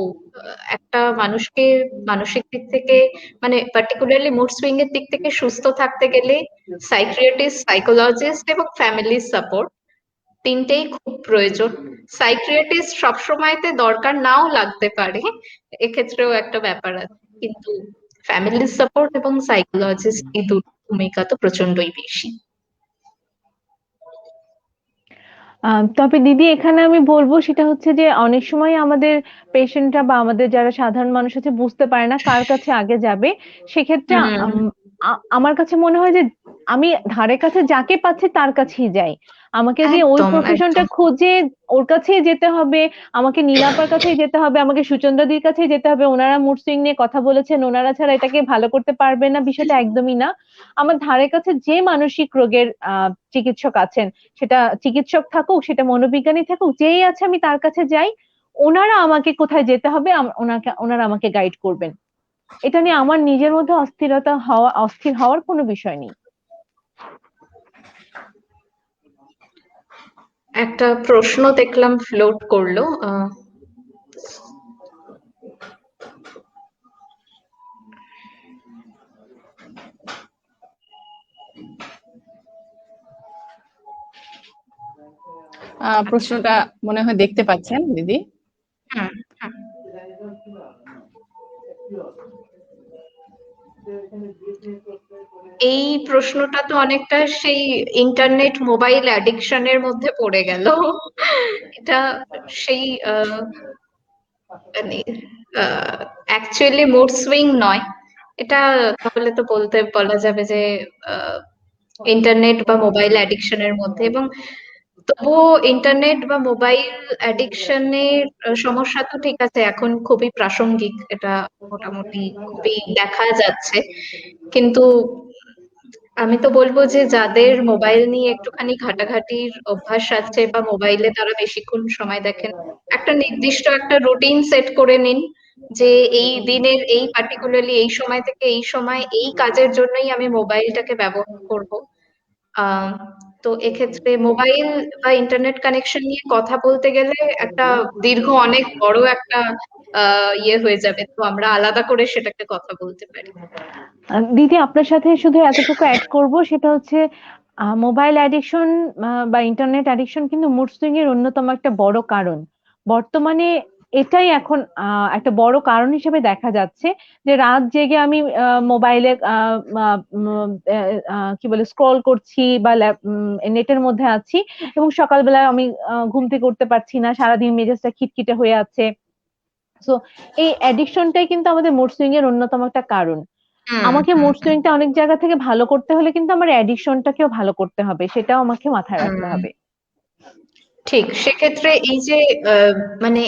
একটা মানুষকে মানসিক দিক থেকে, মানে পার্টিকুলারলি মুড সুইং এর দিক থেকে সুস্থ থাকতে গেলে সাইকিয়াট্রিস্ট, সাইকোলজিস্ট এবং ফ্যামিলি সাপোর্ট তিনটেই খুব প্রয়োজন। সাইকিয়াট্রিস্ট সবসময়তে দরকার নাও লাগতে পারে, এক্ষেত্রেও একটা ব্যাপার আছে, কিন্তু ফ্যামিলি সাপোর্ট এবং সাইকোলজিস্ট এই দুটো ভূমিকা তো প্রচন্ডই বেশি। তবে দিদি এখানে আমি বলবো সেটা হচ্ছে যে অনেক সময় আমাদের পেশেন্টরা বা আমাদের যারা সাধারণ মানুষ আছে বুঝতে পারে না কার কাছে আগে যাবে। সেক্ষেত্রে আমার কাছে মনে হয় যে আমি ধারে কাছে যাকে পাচ্ছি তার কাছেই যাই। আমাকে যে ওই একদম প্রফেশনটা একদম। খুঁজে ওর কাছেই যেতে হবে, আমাকে নীলাপার কাছেই যেতে হবে, আমাকে সুচন্দ্রাদির কাছেই যেতে হবে, ওনারা মুড সুইং নিয়ে কথা বলেছেন, ওনারা ছাড়া এটাকে ভালো করতে পারবে না, বিষয়টা একদমই না। আমার ধারে কাছে যে মানসিক রোগের চিকিৎসক আছেন, সেটা চিকিৎসক থাকুক, সেটা মনোবিজ্ঞানী থাকুক, যেই আছে আমি তার কাছে যাই। ওনারা আমাকে কোথায় যেতে হবে ওনারা আমাকে গাইড করবেন। এটা নিয়ে আমার নিজের মধ্যে অস্থির হওয়ার কোনো বিষয় নেই। একটা প্রশ্ন দেখলাম ফ্লোট করলো, প্রশ্নটা মনে হয় দেখতে পাচ্ছেন দিদি। হুম হুম। এই প্রশ্নটা তো অনেকটা সেই ইন্টারনেট মোবাইল অ্যাডিকশনের মধ্যে পড়ে গেল। এটা সেই মানে অ্যাকচুয়ালি মুড সুইং নয় এটা, তাহলে তো বলা যাবে যে ইন্টারনেট বা মোবাইল অ্যাডিকশনের মধ্যে। এবং তবুও ইন্টারনেট বা মোবাইল অ্যাডিকশনের সমস্যা তো ঠিক আছে, এখন খুবই প্রাসঙ্গিক, এটা মোটামুটি খুবই দেখা যাচ্ছে। কিন্তু আমি তো বলবো যে যাদের মোবাইল নিয়ে একটুখানি ঘাটাঘাটির অভ্যাস আছে বা মোবাইলে তারা বেশিক্ষণ সময় দেখেন, একটা নির্দিষ্ট একটা রুটিন সেট করে নিন যে এই দিনের এই পার্টিকুলারলি এই সময় থেকে এই সময় এই কাজের জন্যই আমি মোবাইলটাকে ব্যবহার করব। আহ তো এক্ষেত্রে মোবাইল বা ইন্টারনেট কানেকশন নিয়ে কথা বলতে গেলে একটা দীর্ঘ অনেক বড় একটা ইয়ে হয়ে যাবে, তো আমরা আলাদা করে সেটাকে কথা বলতে পারি। দিদি আপনার সাথে শুধু এতটুকু অ্যাড করব, সেটা হচ্ছে মোবাইল অ্যাডিকশন বা ইন্টারনেট অ্যাডিকশন কিন্তু মুড সুইং এর অন্যতম একটা বড় কারণ। বর্তমানে এটাই এখন একটা বড় কারণ হিসেবে দেখা যাচ্ছে যে রাত জেগে আমি মোবাইলে কি বলে স্ক্রল করছি বা নেটের মধ্যে আছি, এবং সকালবেলা আমি ঘুম থেকে উঠতে পারছি না, সারাদিন মেজাজটা খিটখিটে হয়ে আছে। তো এই অ্যাডিকশনটাই কিন্তু আমাদের মুড সুইং এর অন্যতম একটা কারণ। আমাকে মুড সুইংটা অনেক জায়গা থেকে ভালো করতে হলে কিন্তু আমার অ্যাডিকশনটাকেও ভালো করতে হবে, সেটাও আমাকে মাথায় রাখতে হবে। ঠিক সেক্ষেত্রে এই যে মানে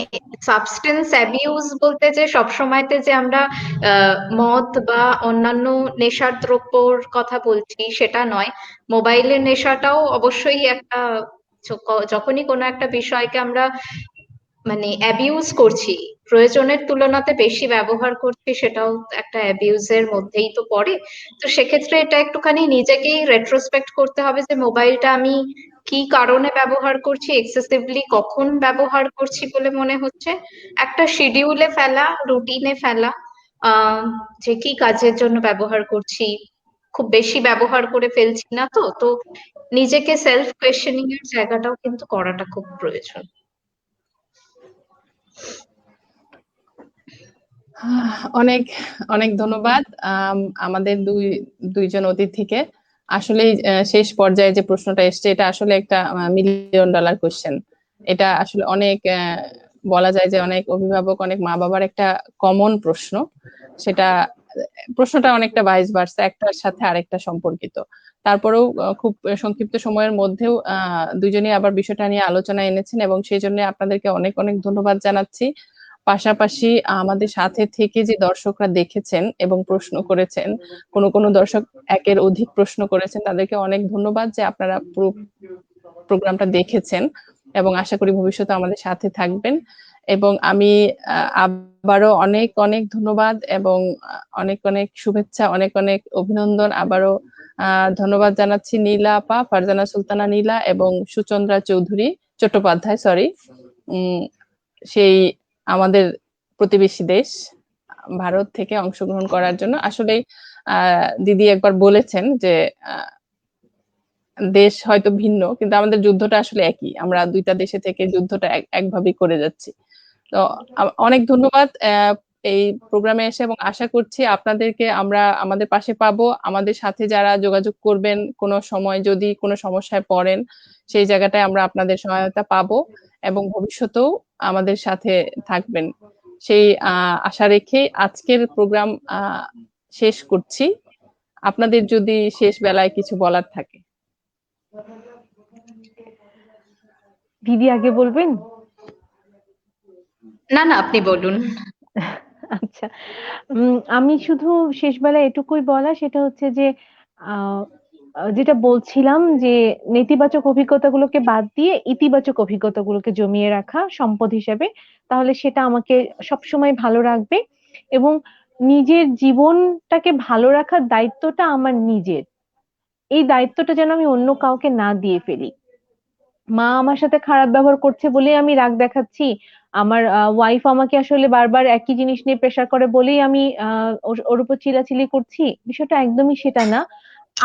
সাবস্টেন্স অ্যাবিউজ বলতে যে সবসময়তে যে আমরা মদ বা অন্যান্য নেশার দ্রব্যর কথা বলছি সেটা নয়। মোবাইলের নেশাটাও অবশ্যই একটা, যখনই কোনো একটা বিষয়কে আমরা মানে অ্যাবিউজ করছি, প্রয়োজনের তুলনাতে বেশি ব্যবহার করছি, সেটাও একটা অ্যাবিউজের মধ্যেই তো পড়ে। তো সেক্ষেত্রে এটা একটুখানি নিজেকেই রেট্রোস্পেক্ট করতে হবে যে মোবাইলটা আমি কি কারণে ব্যবহার করছি, এক্সেসিভলি কখন ব্যবহার করছি বলে মনে হচ্ছে, একটা শিডিউলে ফেলা, রুটিনে ফেলা, যে কি কাজের জন্য ব্যবহার করছি, খুব বেশি ব্যবহার করে ফেলছি না তো। তো নিজেকে সেলফ কোয়েশ্চেনিং এর জায়গাটাও কিন্তু করাটা খুব প্রয়োজন। অনেক অনেক ধন্যবাদ আমাদের দুইজন অতিথিকে। আসলে শেষ পর্যায়ে যে প্রশ্নটা এসছে এটা আসলে একটা মিলিয়ন ডলার কোশ্চেন। এটা আসলে অনেক বলা যায় যে অনেক অভিভাবক, অনেক মা বাবার একটা কমন প্রশ্ন। সেটা প্রশ্নটা অনেকটা ভাইস ভার্সা, একটার সাথে আরেকটা সম্পর্কিত। তারপরেও খুব সংক্ষিপ্ত সময়ের মধ্যেও দুজনেই আবার বিষয়টা নিয়ে আলোচনা এনেছেন এবং সেই জন্য আপনাদেরকে অনেক অনেক ধন্যবাদ জানাচ্ছি। পাশাপাশি আমাদের সাথে থেকে যে দর্শকরা দেখেছেন এবং প্রশ্ন করেছেন, কোনো কোনো দর্শক একের অধিক প্রশ্ন করেছেন, তাদেরকে অনেক ধন্যবাদ যে আপনারা পুরো প্রোগ্রামটা দেখেছেন এবং আশা করি ভবিষ্যতে আমাদের সাথে থাকবেন। এবং আমি আবারও অনেক অনেক ধন্যবাদ এবং অনেক অনেক শুভেচ্ছা, অনেক অনেক অভিনন্দন আবারও ধন্যবাদ জানাচ্ছি নীলা আপা, ফারজানা সুলতানা নীলা এবং সুচন্দ্রা চট্টোপাধ্যায়, সরি, সেই আমাদের প্রতিবেশী দেশ ভারত থেকে অংশগ্রহণ করার জন্য। আসলে দিদি একবার বলেছেন যে দেশ হয়তো ভিন্ন কিন্তু আমাদের যুদ্ধটা আসলে একই, আমরা দুইটা দেশে থেকে যুদ্ধটা একভাবেই করে যাচ্ছি। তো অনেক ধন্যবাদ এই প্রোগ্রামে এসে, এবং আশা করছি আপনাদেরকে আমরা আমাদের পাশে পাবো। আমাদের সাথে যারা যোগাযোগ করবেন কোনো সময় যদি কোনো সমস্যায় পড়েন, সেই জায়গাটায় আমরা আপনাদের সহায়তা পাবো এবং ভবিষ্যতেও আমাদের সাথে থাকবেন, সেই আশা রেখে আজকের প্রোগ্রাম শেষ করছি। আপনাদের যদি শেষ বেলায় কিছু বলার থাকে। দিদি আগে বলবেন? না না, আপনি বলুন। আচ্ছা, আমি শুধু শেষ বেলায় এটুকুই বলা, সেটা হচ্ছে যে যেটা বলছিলাম যে নেতিবাচক অভিজ্ঞতাগুলোকে বাদ দিয়ে ইতিবাচক অভিজ্ঞতাগুলোকে জমিয়ে রাখা সম্পদ হিসেবে, তাহলে সেটা আমাকে সবসময় ভালো রাখবে। এবং নিজের জীবনটাকে ভালো রাখার দায়িত্বটা আমার নিজের, এই দায়িত্বটা যেন আমি অন্য কাউকে না দিয়ে ফেলি। মা আমার সাথে খারাপ ব্যবহার করছে বলেই আমি রাগ দেখাচ্ছি, আমার ওয়াইফ আমাকে আসলে বারবার একই জিনিস নিয়ে প্রেশার করে বলেই আমি ওর উপর চিল্লাচিল্লি করছি, বিষয়টা একদমই সেটা না।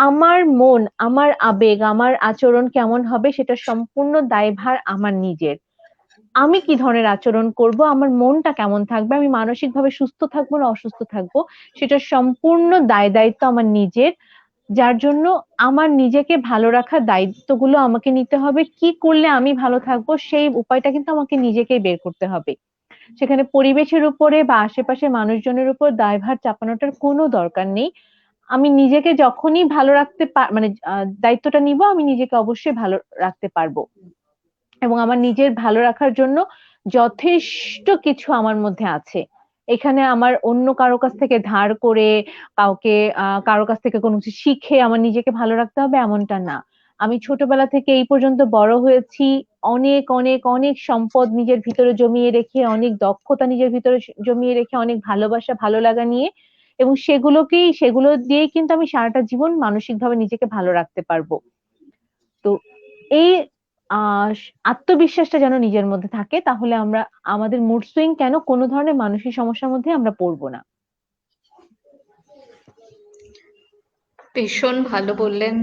আমার মন, আমার আবেগ, আমার আচরণ কেমন হবে সেটা সম্পূর্ণ দায়ভার আমার নিজের। আমি কি ধরনের আচরণ করব, আমার মনটা কেমন থাকবে, আমি মানসিকভাবে সুস্থ থাকবো না অসুস্থ থাকবো, সেটা সম্পূর্ণ দায়িত্ব আমার নিজের। যার জন্য আমার নিজেকে ভালো রাখার দায়িত্বগুলো আমাকে নিতে হবে। কি করলে আমি ভালো থাকবো সেই উপায়টা কিন্তু আমাকে নিজেকেই বের করতে হবে। সেখানে পরিবেশের উপরে বা আশেপাশের মানুষজনের উপর দায়ভার চাপানোটার কোনো দরকার নেই। আমি নিজেকে যখনই ভালো রাখতে মানে দায়িত্বটা নিব, আমি নিজেকে অবশ্যই ভালো রাখতে পারবো। এবং আমার নিজের ভালো রাখার জন্য যথেষ্ট কিছু আমার মধ্যে আছে। এখানে আমার অন্য কারো কাছ থেকে ধার করে, কাউকে কারো কাছ থেকে কোনো কিছু শিখে আমার নিজেকে ভালো রাখতে হবে এমনটা না। আমি ছোটবেলা থেকে এই পর্যন্ত বড় হয়েছি অনেক অনেক অনেক সম্পদ নিজের ভিতরে জমিয়ে রেখে, অনেক দক্ষতা নিজের ভিতরে জমিয়ে রেখে, অনেক ভালোবাসা ভালো লাগা নিয়ে, এবং সেগুলো দিয়েই কিন্তু আমি সারাটা জীবন মানসিকভাবে নিজেকে ভালো রাখতে পারবো। তো এই আত্মবিশ্বাসটা যেন নিজের মধ্যে থাকে, তাহলে আমরা আমাদের মুড সুইং কেন কোনো ধরনের মানসিক সমস্যার মধ্যে আমরা পড়বো না। ভীষণ ভালো বললেন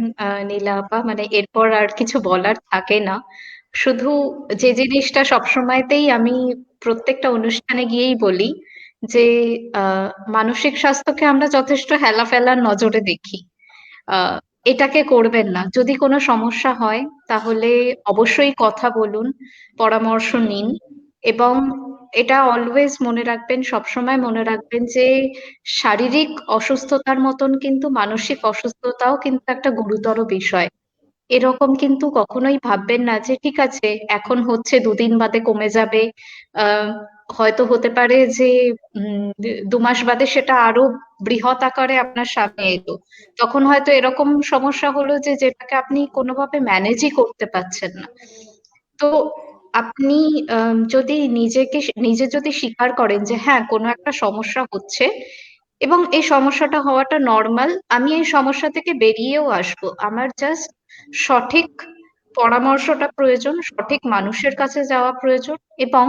নীলা আপা, মানে এরপর আর কিছু বলার থাকে না। শুধু যে জিনিসটা সবসময়তেই আমি প্রত্যেকটা অনুষ্ঠানে গিয়েই বলি যে মানসিক স্বাস্থ্যকে আমরা যথেষ্ট হেলাফেলার নজরে দেখি। আহ এটাকে করবেন না। যদি কোনো সমস্যা হয় তাহলে অবশ্যই কথা বলুন, পরামর্শ নিন, এবং এটা অলওয়েজ মনে রাখবেন, সবসময় মনে রাখবেন যে শারীরিক অসুস্থতার মতন কিন্তু মানসিক অসুস্থতাও কিন্তু একটা গুরুতর বিষয়। এরকম কিন্তু কখনোই ভাববেন না যে ঠিক আছে এখন হচ্ছে 2 দিন বাদে কমে যাবে। হয়তো হতে পারে যে 2 মাস বাদে সেটা আরো বৃহৎ আকারে আপনার সামনে এলো, তখন হয়তো এরকম সমস্যা হলো যে যেটাকে আপনি কোনোভাবে ম্যানেজই করতে পারছেন না। তো আপনি যদি নিজে যদি স্বীকার করেন যে হ্যাঁ কোনো একটা সমস্যা হচ্ছে এবং এই সমস্যাটা হওয়াটা নর্মাল, আমি এই সমস্যা থেকে বেরিয়েও আসবো, আমার জাস্ট সঠিক পরামর্শটা প্রয়োজন, সঠিক মানুষের কাছে যাওয়া প্রয়োজন, এবং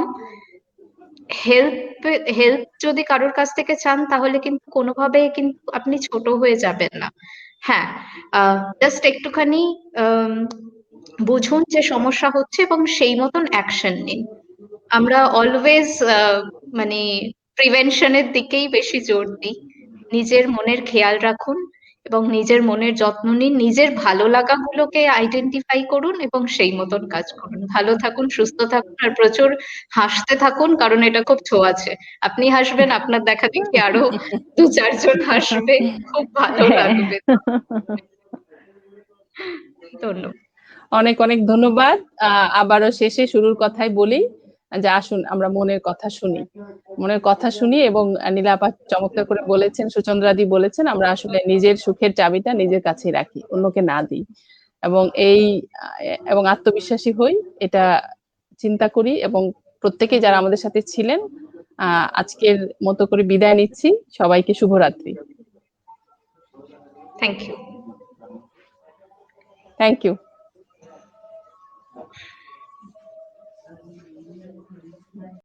হেল্প হেল্প যদি কারোর কাছ থেকে চান তাহলে কিন্তু কোনোভাবেই কিন্তু আপনি ছোট হয়ে যাবেন না। হ্যাঁ, জাস্ট একটুখানি বুঝুন যে সমস্যা হচ্ছে এবং সেই মতন অ্যাকশন নিন। আমরা অলওয়েজ মানে প্রিভেনশনের দিকেই বেশি জোর দিই। নিজের মনের খেয়াল রাখুন এবং নিজের মনের যত্ন নিন, নিজের ভালো লাগাগুলোকে আইডেন্টিফাই করুন এবং সেই মতন কাজ করুন। ভালো থাকুন, সুস্থ থাকুন, আর প্রচুর হাসতে থাকুন, কারণ এটা খুব ছোঁয়াচে। আপনি হাসবেন, আপনার দেখা দেখি আরো 2-4 জন হাসবে, খুব ভালো হ্যাঁ। লাগবে। ধন্যবাদ। অনেক অনেক ধন্যবাদ। আবারও শেষে শুরুর কথাই বলি যে আসুন আমরা মনের কথা শুনি, মনের কথা শুনি। এবং নীলা আপা চমৎকার করে বলেছেন, সুচন্দ্রাদি বলেছেন, আমরা আসলে নিজের সুখের চাবিটা নিজের কাছেই রাখি, অন্যকে না দিই, এবং এবং আত্মবিশ্বাসী হই, এটা চিন্তা করি। এবং প্রত্যেকেই যারা আমাদের সাথে ছিলেন, আজকের মতো করে বিদায় নিচ্ছি। সবাইকে শুভরাত্রি। Thank you. Thank you.